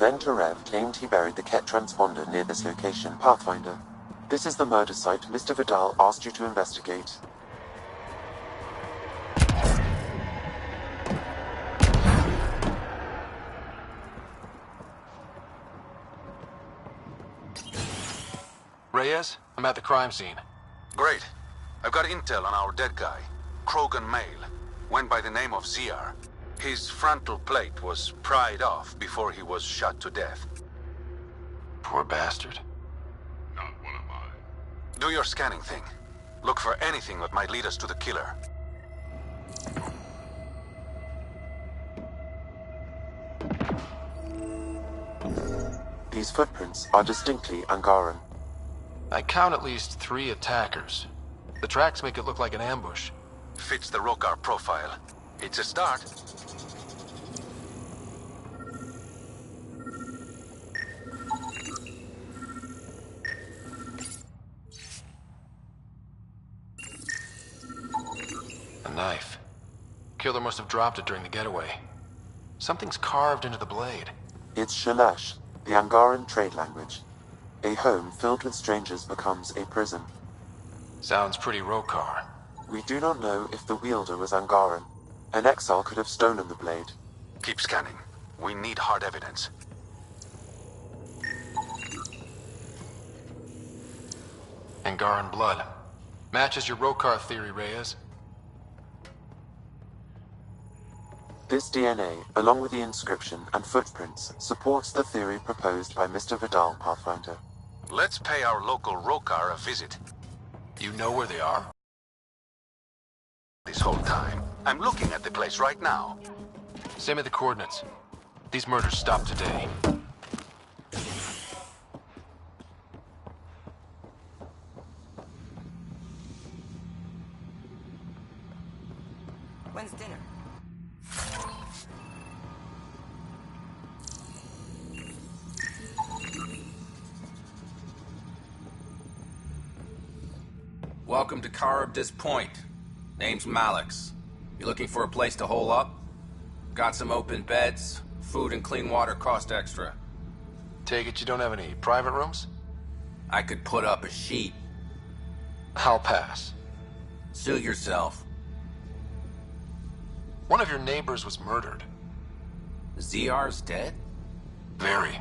Venturev claimed he buried the Kett transponder near this location, Pathfinder. This is the murder site Mr. Vidal asked you to investigate. Reyes, I'm at the crime scene. Great. I've got intel on our dead guy. Krogan male. Went by the name of ZR. His frontal plate was pried off before he was shot to death. Poor bastard. Not one of mine. Do your scanning thing. Look for anything that might lead us to the killer. These footprints are distinctly Angaran. I count at least 3 attackers. The tracks make it look like an ambush. Fits the Rokar profile. It's a start. A knife. Killer must have dropped it during the getaway. Something's carved into the blade. It's Shalash, the Angaran trade language. A home filled with strangers becomes a prison. Sounds pretty Rokar. We do not know if the wielder was Angaran. An exile could have stolen the blade. Keep scanning. We need hard evidence. Angaran blood. Matches your Rokar theory, Reyes. This DNA, along with the inscription and footprints, supports the theory proposed by Mr. Vidal, Pathfinder. Let's pay our local Rokar a visit. You know where they are? This whole time. I'm looking at the place right now. Send me the coordinates. These murders stopped today. When's dinner? Welcome to Charybdis Point. Name's Malix. You looking for a place to hole up? Got some open beds. Food and clean water cost extra. Take it you don't have any private rooms? I could put up a sheet. I'll pass. Suit yourself. One of your neighbors was murdered. ZR's dead? Very.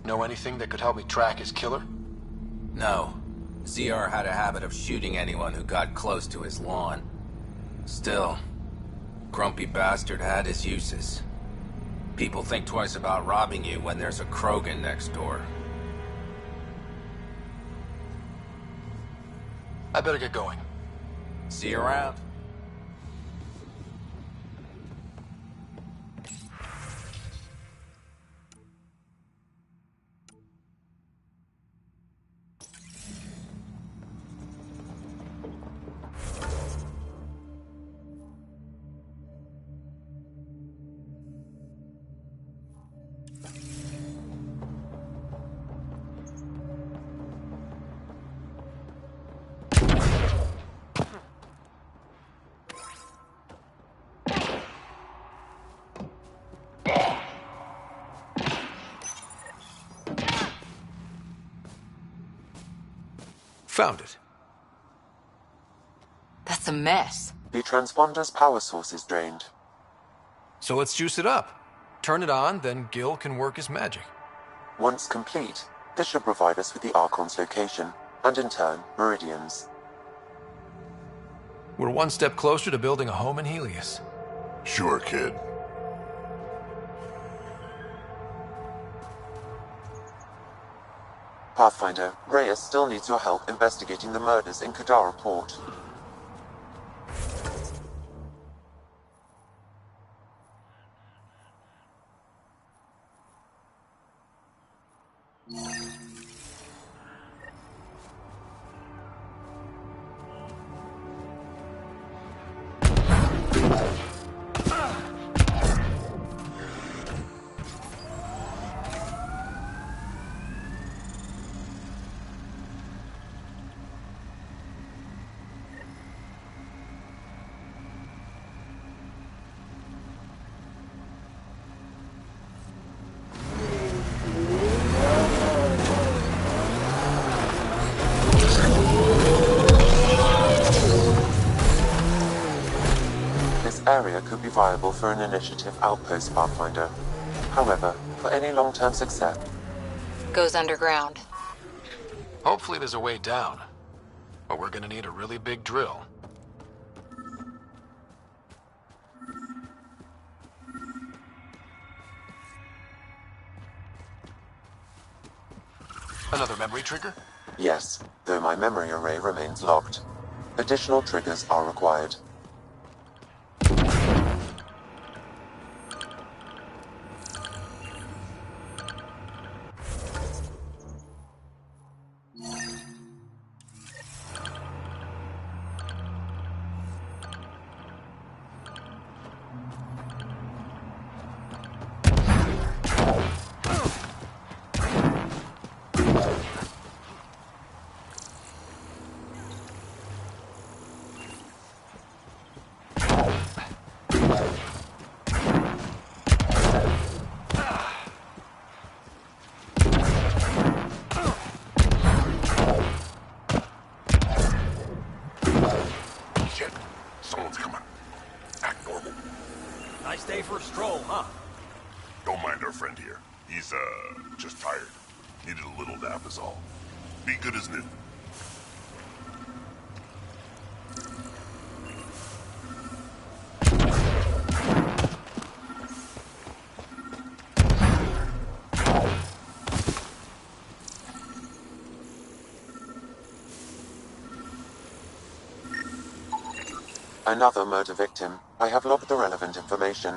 Know anything that could help me track his killer? No. ZR had a habit of shooting anyone who got close to his lawn. Still, grumpy bastard had his uses. People think twice about robbing you when there's a Krogan next door. I better get going. See you around. Found it. That's a mess. The transponder's power source is drained. So let's juice it up. Turn it on, then Gil can work his magic. Once complete, this should provide us with the Archon's location, and in turn, Meridian's. We're one step closer to building a home in Helios. Sure, kid. Pathfinder, Reyes still needs your help investigating the murders in Kadara port. viable for an initiative outpost, Pathfinder. However, for any long-term success... Goes underground. Hopefully there's a way down. But we're gonna need a really big drill. Another memory trigger? Yes, though my memory array remains locked. Additional triggers are required. Just tired. Needed a little nap is all. Be good as new. Another murder victim. I have logged the relevant information.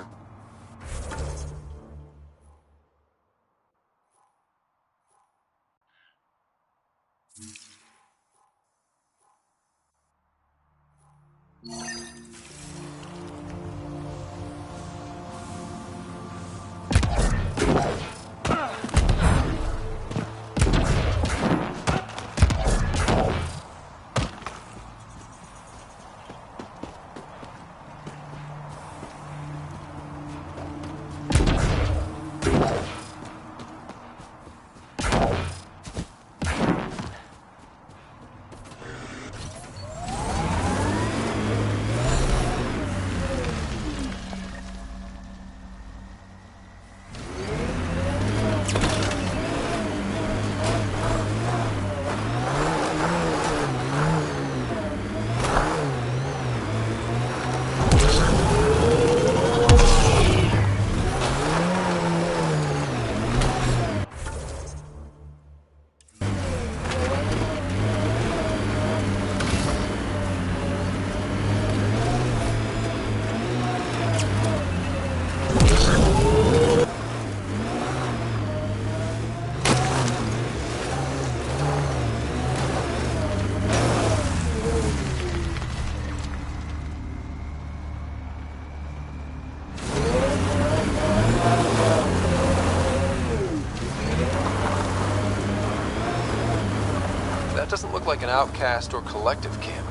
Doesn't look like an outcast or collective camp.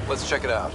Let's check it out.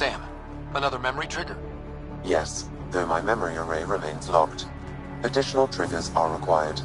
Sam, another memory trigger? Yes, though my memory array remains locked. Additional triggers are required.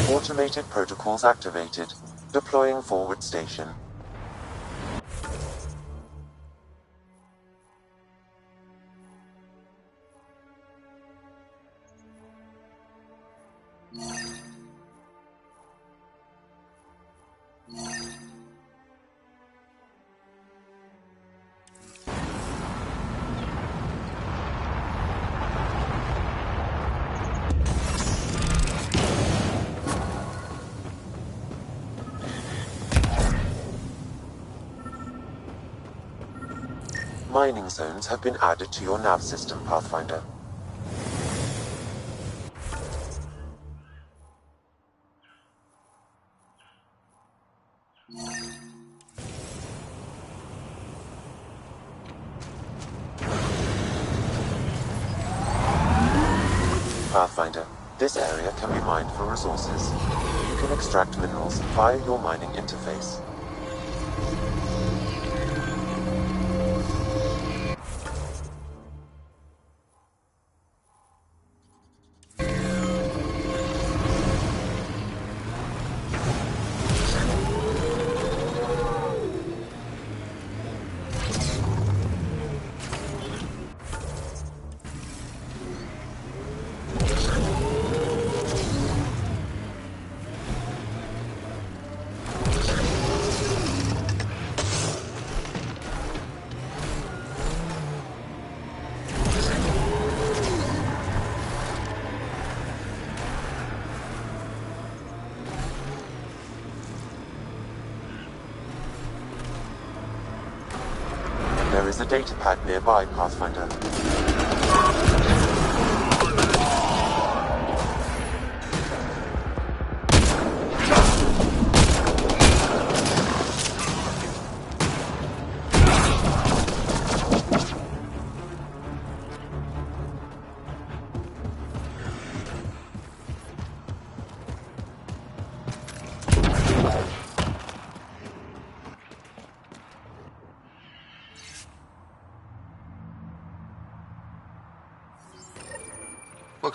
Automated protocols activated. Deploying forward station. Mining zones have been added to your nav system, Pathfinder. Pathfinder, this area can be mined for resources. You can extract minerals via your mining interface. There is a data pad nearby, Pathfinder.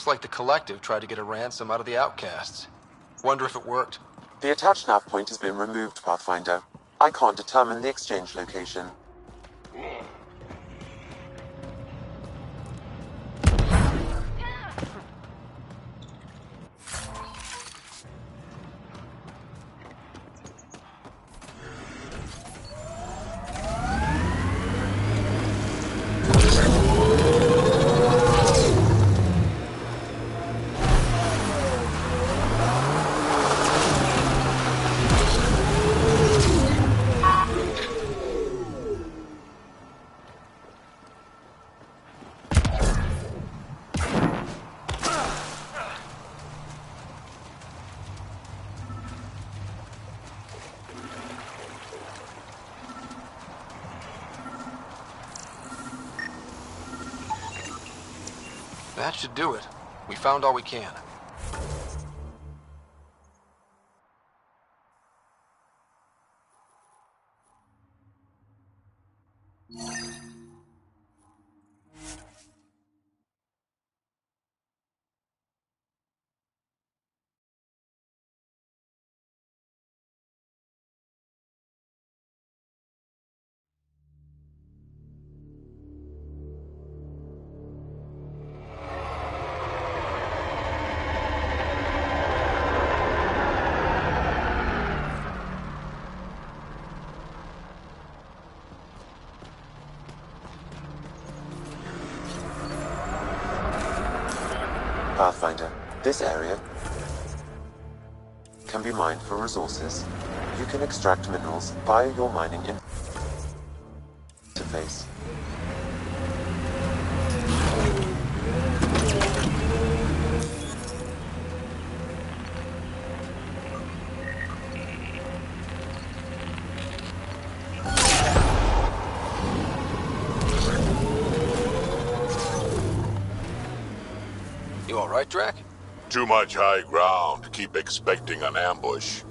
Looks like the Collective tried to get a ransom out of the outcasts. Wonder if it worked. The attached nav point has been removed, Pathfinder. I can't determine the exchange location. That should do it. We found all we can. Pathfinder, this area can be mined for resources. You can extract minerals via your mining interface. You all right, Drac? Too much high ground to keep expecting an ambush.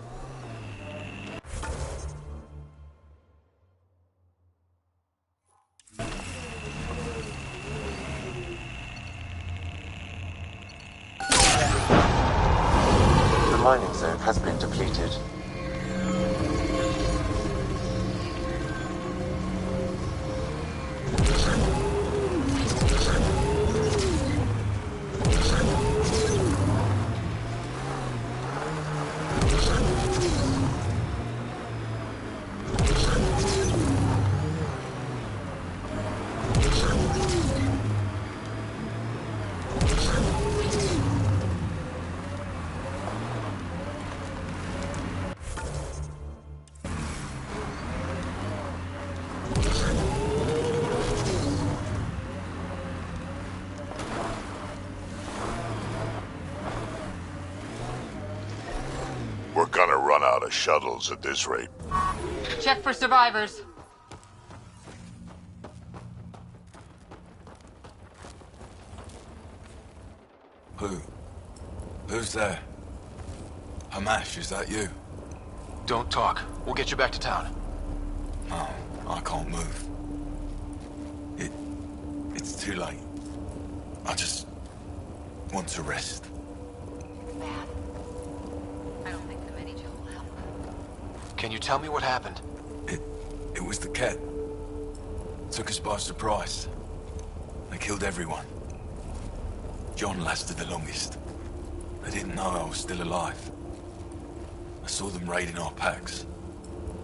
The mining zone has been depleted. We're gonna run out of shuttles at this rate. Check for survivors. Who's there? Hamash, is that you? Don't talk. We'll get you back to town. No, I can't move. It's too late. I just want to rest. I don't think the mini-chill will help. Can you tell me what happened? It was the Kett. Took us by surprise. They killed everyone. John lasted the longest. They didn't know I was still alive. I saw them raiding our packs.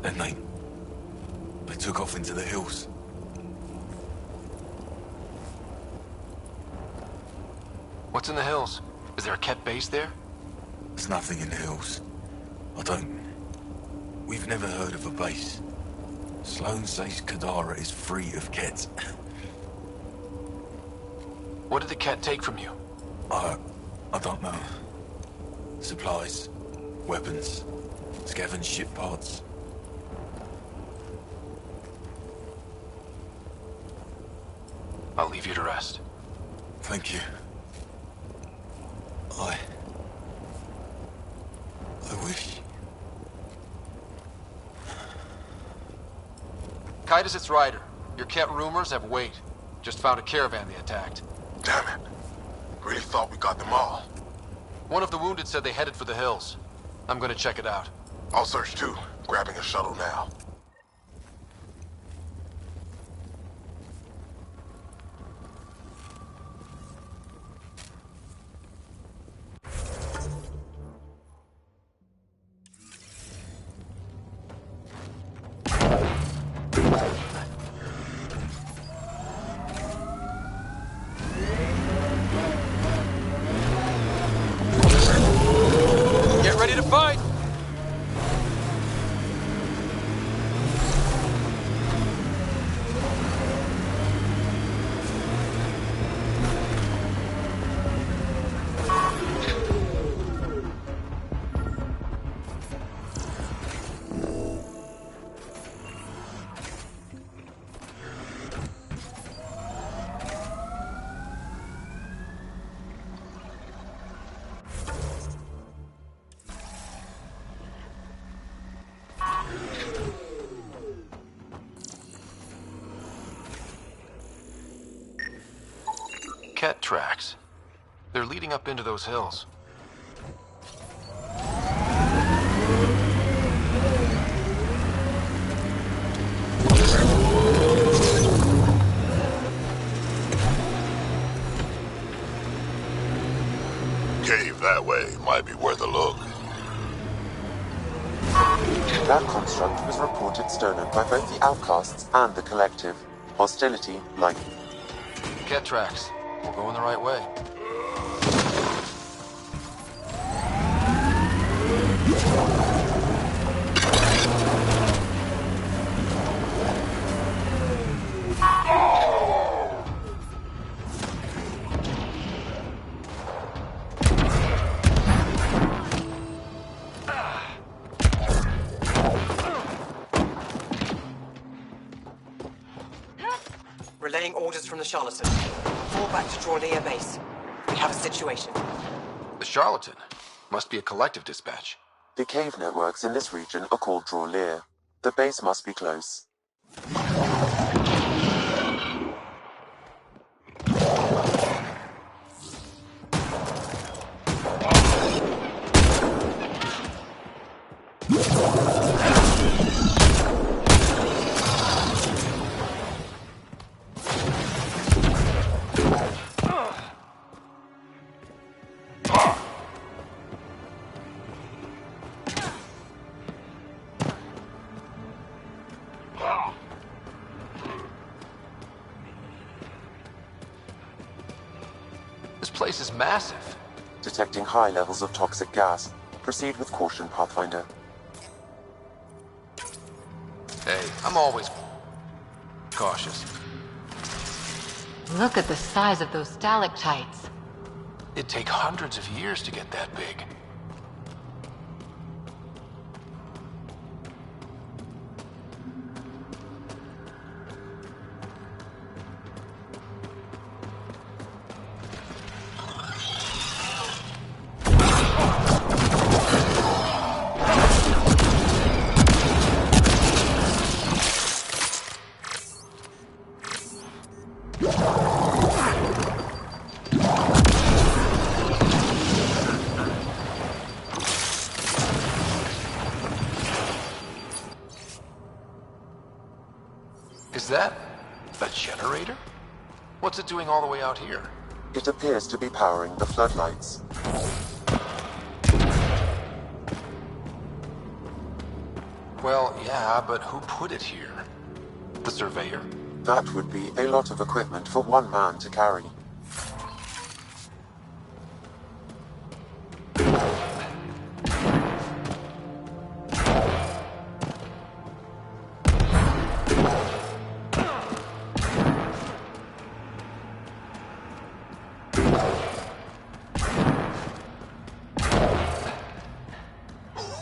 Then they took off into the hills. What's in the hills? Is there a Kett base there? There's nothing in the hills. We've never heard of a base. Sloan says Kadara is free of Kett. What did the Kett take from you? I don't know. Supplies, weapons, scavenged ship parts. I'll leave you to rest. Thank you. I wish. Kite, it's Ryder. Your Kett rumors have weight. Just found a caravan they attacked. Damn it. Really thought we got them all. One of the wounded said they headed for the hills. I'm gonna check it out. I'll search too. Grabbing a shuttle now. Get ready to fight! Kett tracks. They're leading up into those hills. Cave that way might be worth a look. That construct was reported stolen by both the Outcasts and the Collective. Hostility, like... Kett tracks. We're going the right way. Relaying orders from the Charlatan. Fall back to Draw base. We have a situation. The Charlatan? Must be a collective dispatch. The cave networks in this region are called Draw. The base must be close. This place is massive. Detecting high levels of toxic gas. Proceed with caution, Pathfinder. Hey, I'm always cautious. Look at the size of those stalactites. It'd take hundreds of years to get that big. Is that a generator? What's it doing all the way out here? It appears to be powering the floodlights. Well, yeah, but who put it here? The surveyor? That would be a lot of equipment for one man to carry.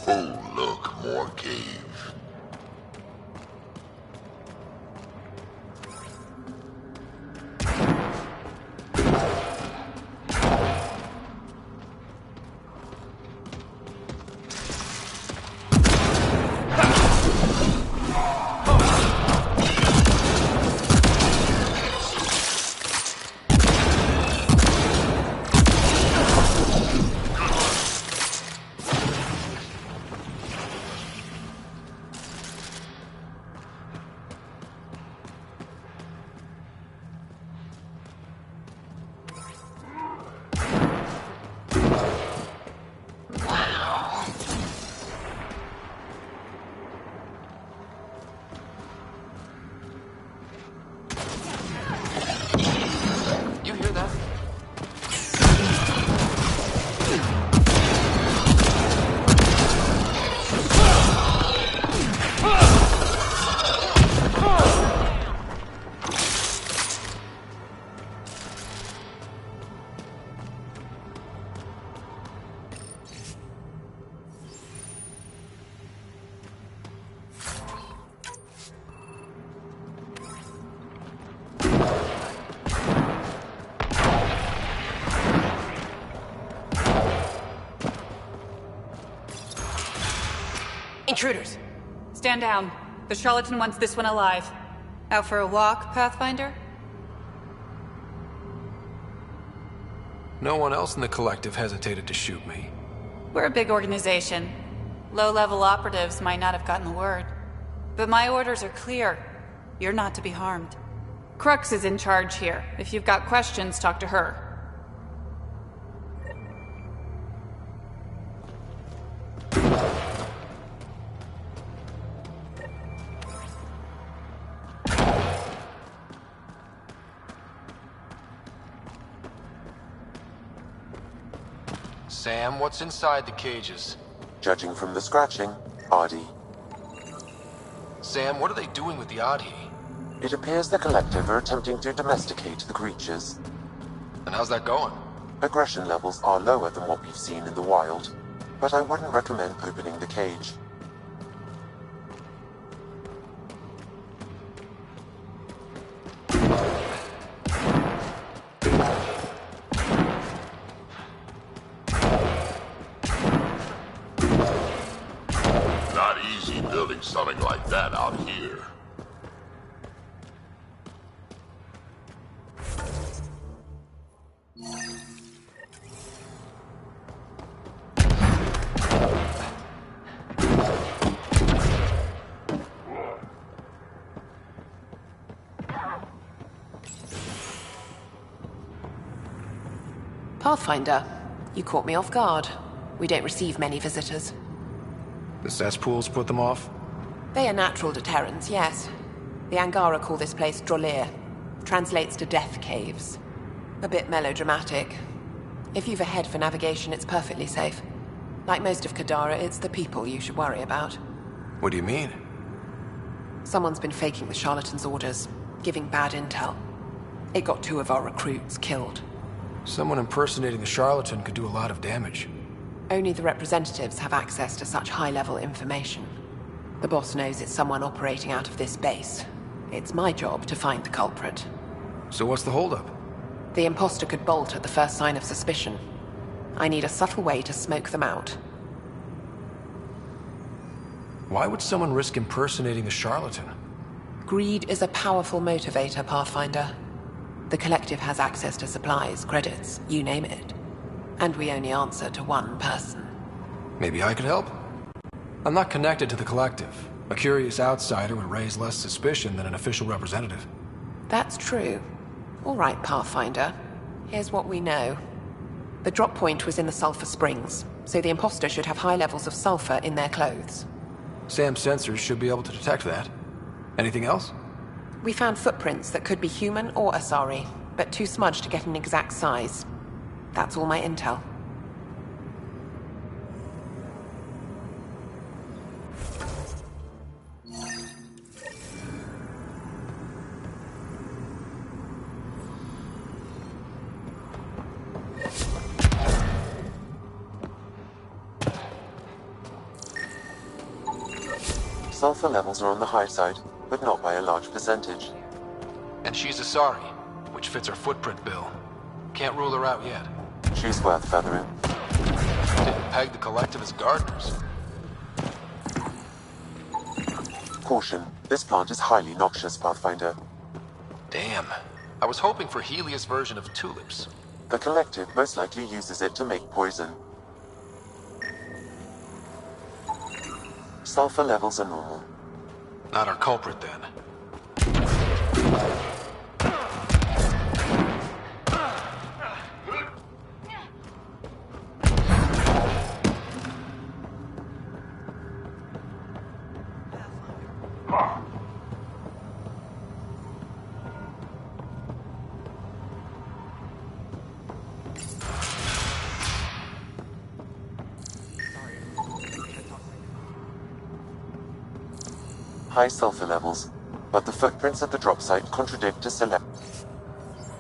Oh, look, more cave. Intruders! Stand down. The charlatan wants this one alive. Out for a walk, Pathfinder? No one else in the collective hesitated to shoot me. We're a big organization. Low-level operatives might not have gotten the word. But my orders are clear. You're not to be harmed. Crux is in charge here. If you've got questions, talk to her. Sam, what's inside the cages? Judging from the scratching, Ardy. Sam, what are they doing with the Adi? It appears the collective are attempting to domesticate the creatures. And how's that going? Aggression levels are lower than what we've seen in the wild, but I wouldn't recommend opening the cage. Not easy building something like that out here. Pathfinder, you caught me off guard. We don't receive many visitors. The cesspools put them off? They are natural deterrents, yes. The Angara call this place Drolir. Translates to death caves. A bit melodramatic. If you've a head for navigation, it's perfectly safe. Like most of Kadara, it's the people you should worry about. What do you mean? Someone's been faking the charlatan's orders, giving bad intel. It got 2 of our recruits killed. Someone impersonating the charlatan could do a lot of damage. Only the representatives have access to such high-level information. The boss knows it's someone operating out of this base. It's my job to find the culprit. So what's the holdup? The imposter could bolt at the first sign of suspicion. I need a subtle way to smoke them out. Why would someone risk impersonating the charlatan? Greed is a powerful motivator, Pathfinder. The collective has access to supplies, credits, you name it. And we only answer to one person. Maybe I could help? I'm not connected to the collective. A curious outsider would raise less suspicion than an official representative. That's true. All right, Pathfinder. Here's what we know. The drop point was in the sulfur springs, so the imposter should have high levels of sulfur in their clothes. Sam's sensors should be able to detect that. Anything else? We found footprints that could be human or Asari, but too smudged to get an exact size. That's all my intel. Sulfur levels are on the high side, but not by a large percentage. And she's Asari, which fits her footprint bill. Can't rule her out yet. She's worth feathering. Didn't peg the collective as gardeners. Caution, this plant is highly noxious, Pathfinder. Damn. I was hoping for Helios' version of tulips. The collective most likely uses it to make poison. Sulfur levels are normal. Not our culprit, then. High sulfur levels, but the footprints at the drop site contradict a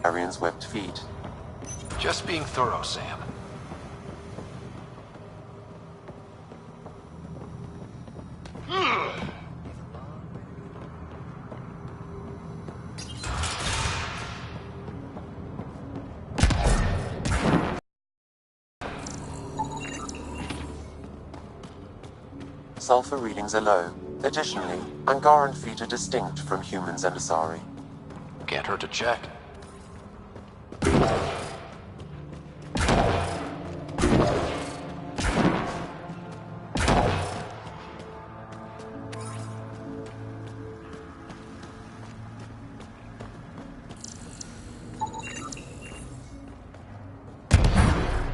Arian's webbed feet. Just being thorough, Sam. sulfur readings are low. Additionally, Angaran feet are distinct from humans and Asari. Can't hurt to check.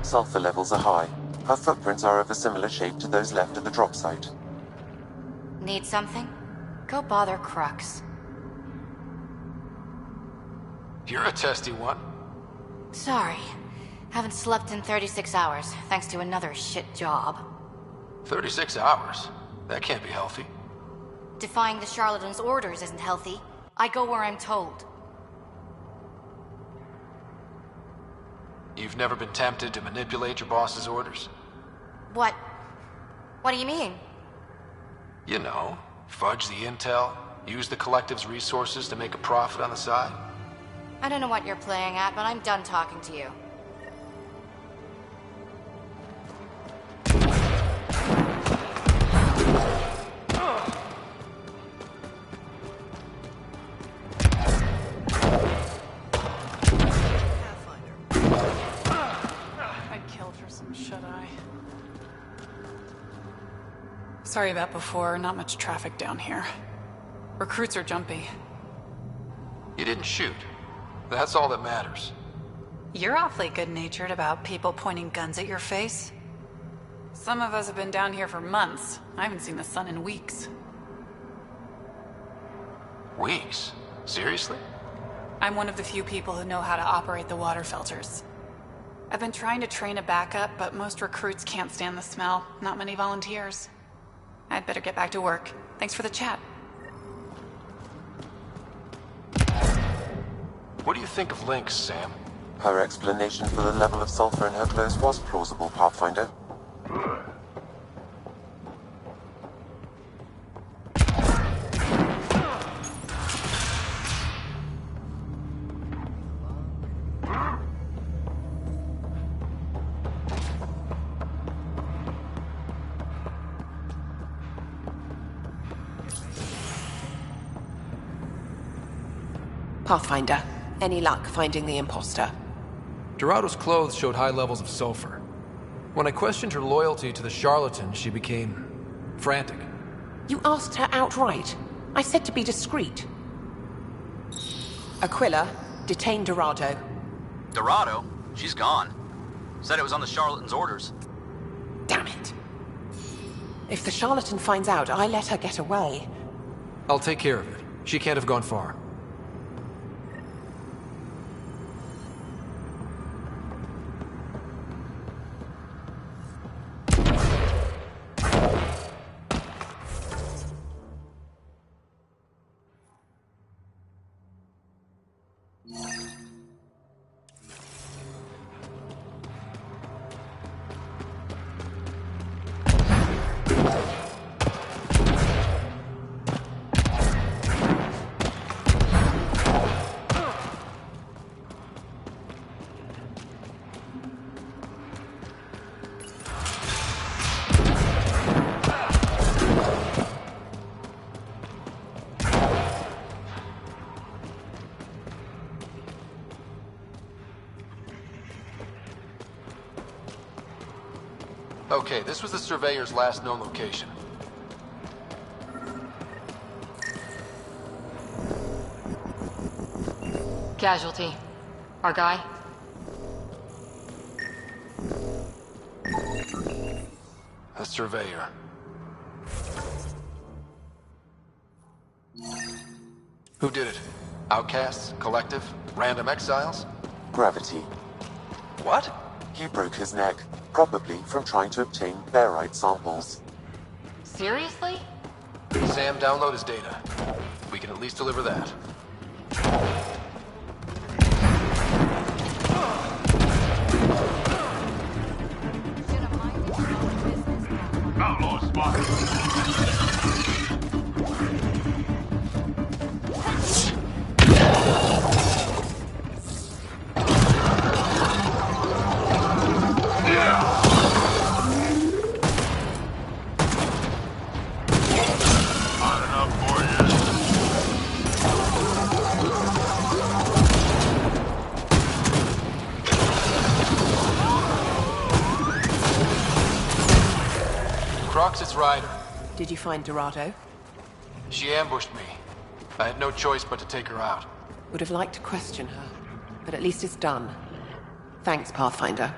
Sulfur levels are high. Her footprints are of a similar shape to those left at the drop site. Need something? Go bother Crux. You're a testy one. Sorry. Haven't slept in 36 hours, thanks to another shit job. 36 hours? That can't be healthy. Defying the charlatan's orders isn't healthy. I go where I'm told. You've never been tempted to manipulate your boss's orders? What? What do you mean? You know, fudge the intel, use the collective's resources to make a profit on the side. I don't know what you're playing at, but I'm done talking to you. Sorry about before, not much traffic down here. Recruits are jumpy. You didn't shoot. That's all that matters. You're awfully good-natured about people pointing guns at your face. Some of us have been down here for months. I haven't seen the sun in weeks. Weeks? Seriously? I'm one of the few people who know how to operate the water filters. I've been trying to train a backup, but most recruits can't stand the smell. Not many volunteers. I'd better get back to work. Thanks for the chat. What do you think of Lynx, Sam? Her explanation for the level of sulfur in her clothes was plausible, Pathfinder. Pathfinder, any luck finding the imposter? Dorado's clothes showed high levels of sulfur. When I questioned her loyalty to the charlatan, she became frantic. You asked her outright. I said to be discreet. Aquila, detain Dorado. Dorado? She's gone. Said it was on the charlatan's orders. Damn it. If the charlatan finds out, I let her get away. I'll take care of it. She can't have gone far. Okay, this was the surveyor's last known location. Casualty. Our guy? A surveyor. Who did it? Outcasts? Collective? Random exiles? Gravity. What? He broke his neck, probably from trying to obtain barite samples. Seriously? Sam, download his data. We can at least deliver that. Outlaw spotted. trucks, it's Ryder. Did you find Dorado? She ambushed me. I had no choice but to take her out. Would have liked to question her, but at least it's done. Thanks, Pathfinder.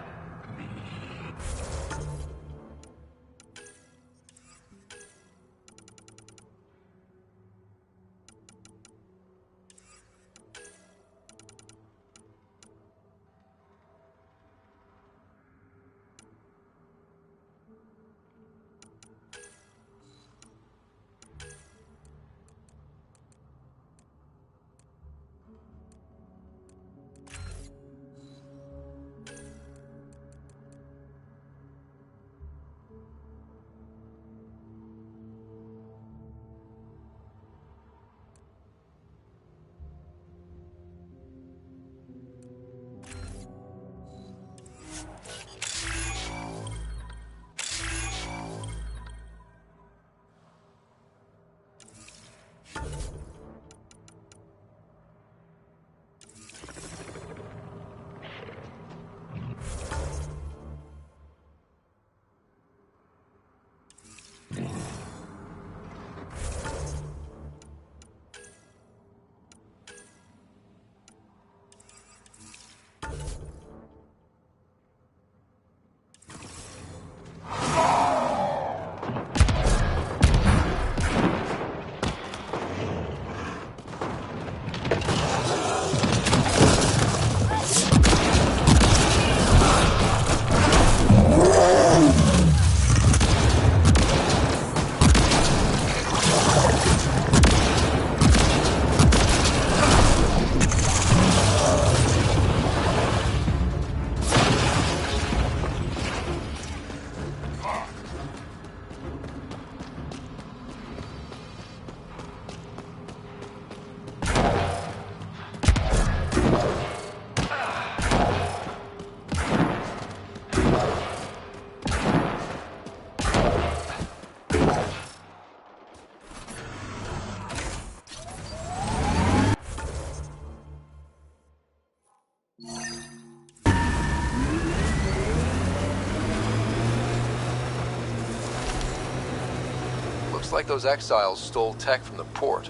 Looks like those Exiles stole tech from the port.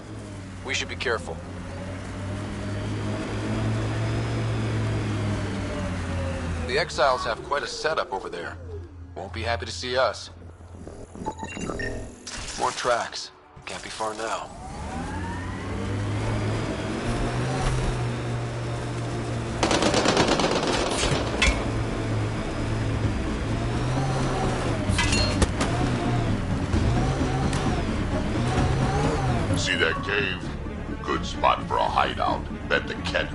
We should be careful. The Exiles have quite a setup over there. Won't be happy to see us. More tracks. Can't be far now. See that cave? Good spot for a hideout. Bet the Kett.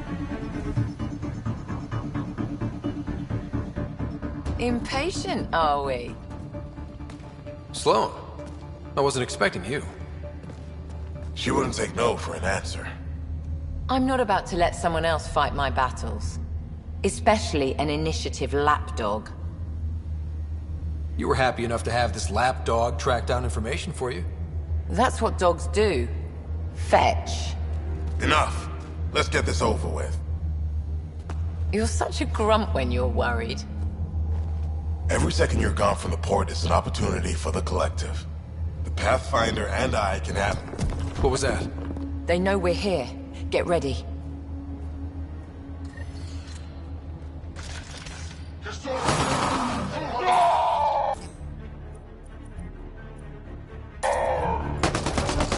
Impatient, are we? Sloan, I wasn't expecting you. She wouldn't take no for an answer. I'm not about to let someone else fight my battles. Especially an initiative lapdog. You were happy enough to have this lapdog track down information for you. That's what dogs do. Fetch. Enough. Let's get this over with. You're such a grump when you're worried. Every second you're gone from the port is an opportunity for the collective. The Pathfinder and I can have... What was that? They know we're here. Get ready.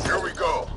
Here we go.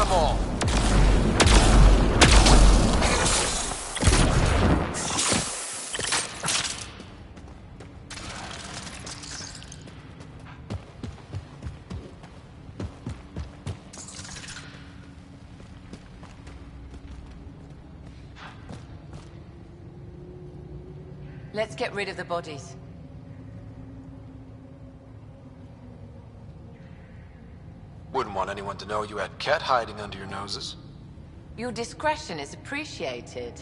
them all! Let's get rid of the bodies. Wouldn't want anyone to know you had Kett hiding under your noses. Your discretion is appreciated.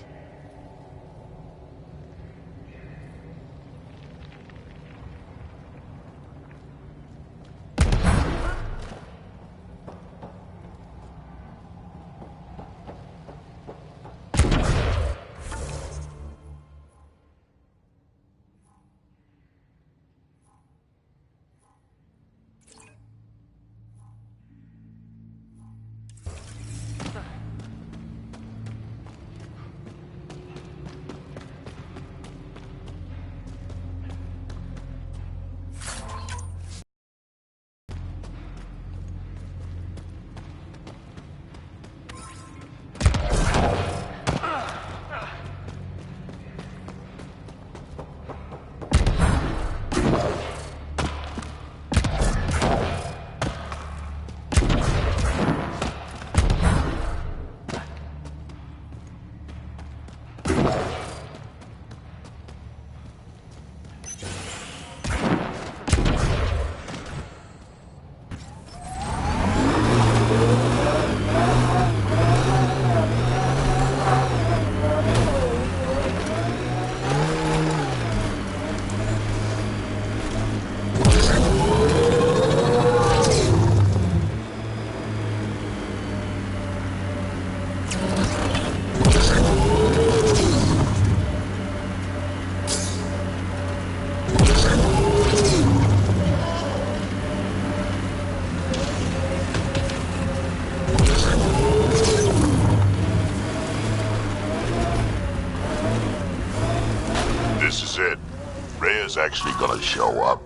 Rhea's actually gonna show up.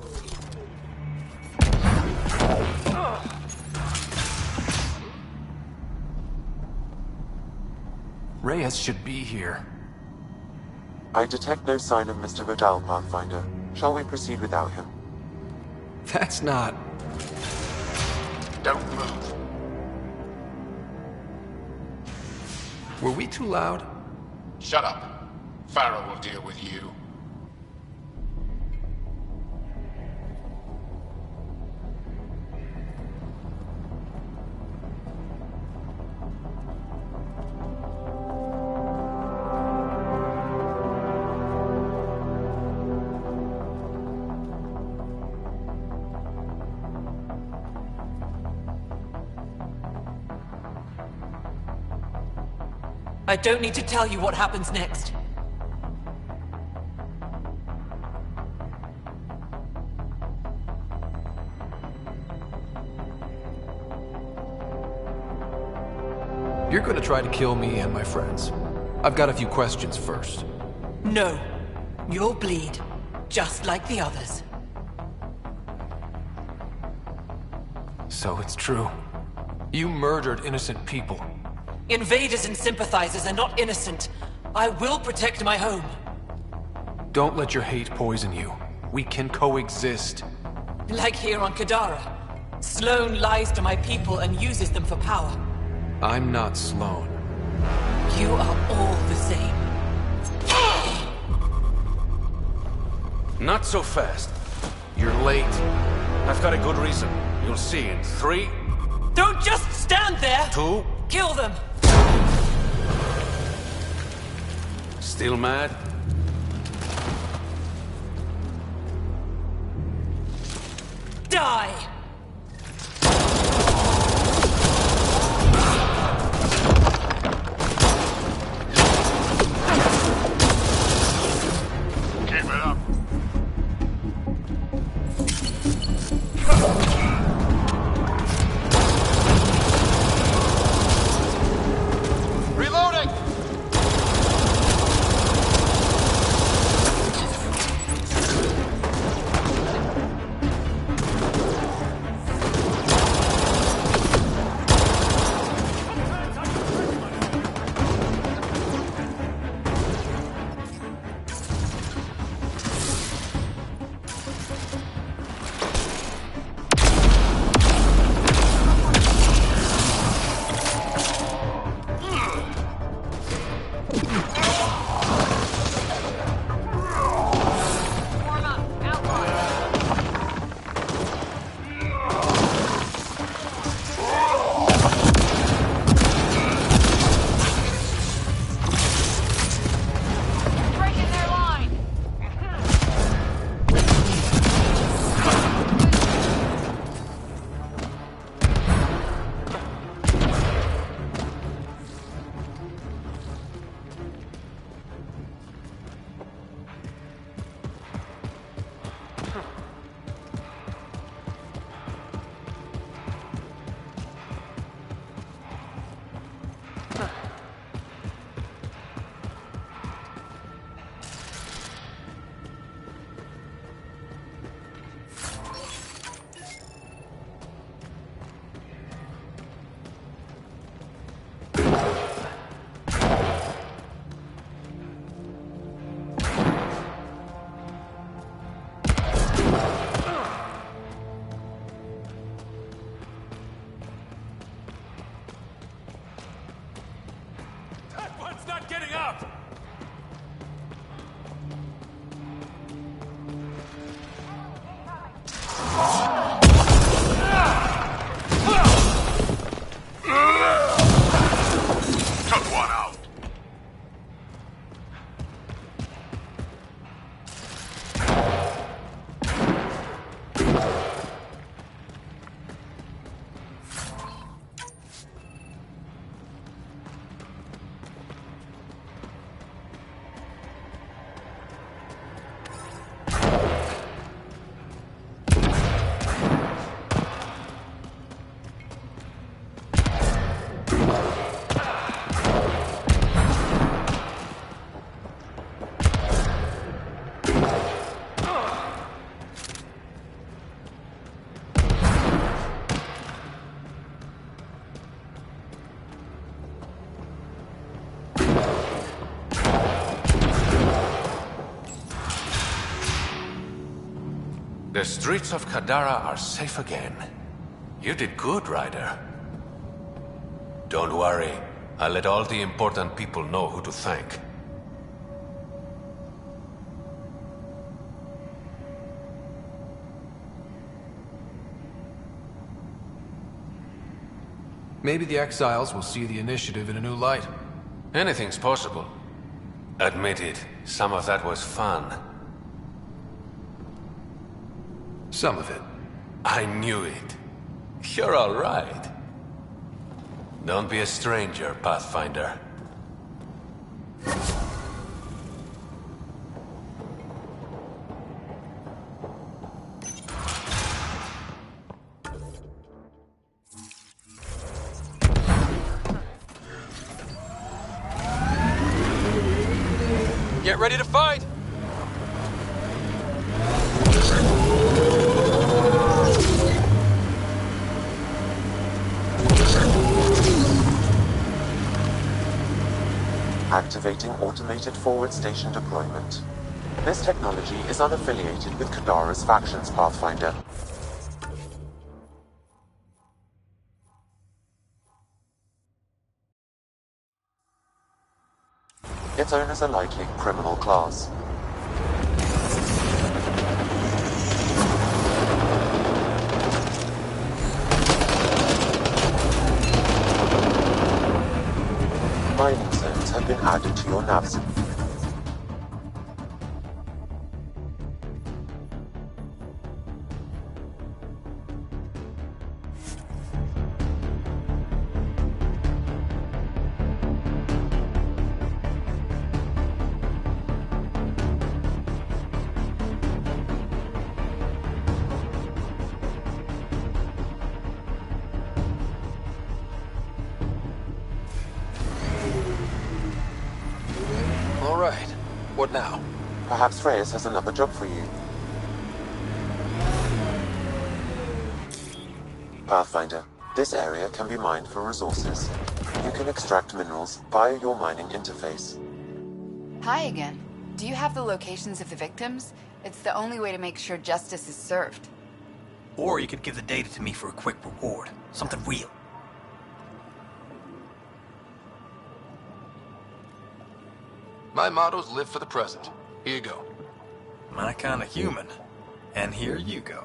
Reyes should be here. I detect no sign of Mr. Vidal, Pathfinder. Shall we proceed without him? That's not... Don't move. Were we too loud? Shut up. Farrell will deal with you. I don't need to tell you what happens next. You're gonna try to kill me and my friends. I've got a few questions first. No. You'll bleed, just like the others. So it's true. You murdered innocent people. Invaders and sympathizers are not innocent. I will protect my home. Don't let your hate poison you. We can coexist. Like here on Kadara. Sloane lies to my people and uses them for power. I'm not Sloane. You are all the same. Not so fast. You're late. I've got a good reason. You'll see in 3... Don't just stand there! 2... Kill them! Still mad? Die! Keep it up. Reloading! The streets of Kadara are safe again. You did good, Ryder. Don't worry. I'll let all the important people know who to thank. Maybe the Exiles will see the initiative in a new light. Anything's possible. Admit it, some of that was fun. Some of it. I knew it. You're all right. Don't be a stranger, Pathfinder. Get ready to fight! Activating automated forward station deployment. This technology is unaffiliated with Kadara's factions, Pathfinder. Its owners are likely criminal class. Mining zones have been added to your navs. What now? Perhaps Reyes has another job for you. Pathfinder, this area can be mined for resources. You can extract minerals via your mining interface. Hi again. Do you have the locations of the victims? It's the only way to make sure justice is served. Or you could give the data to me for a quick reward. Something real. My motto's live for the present. Here you go. My kind of human. And here you go.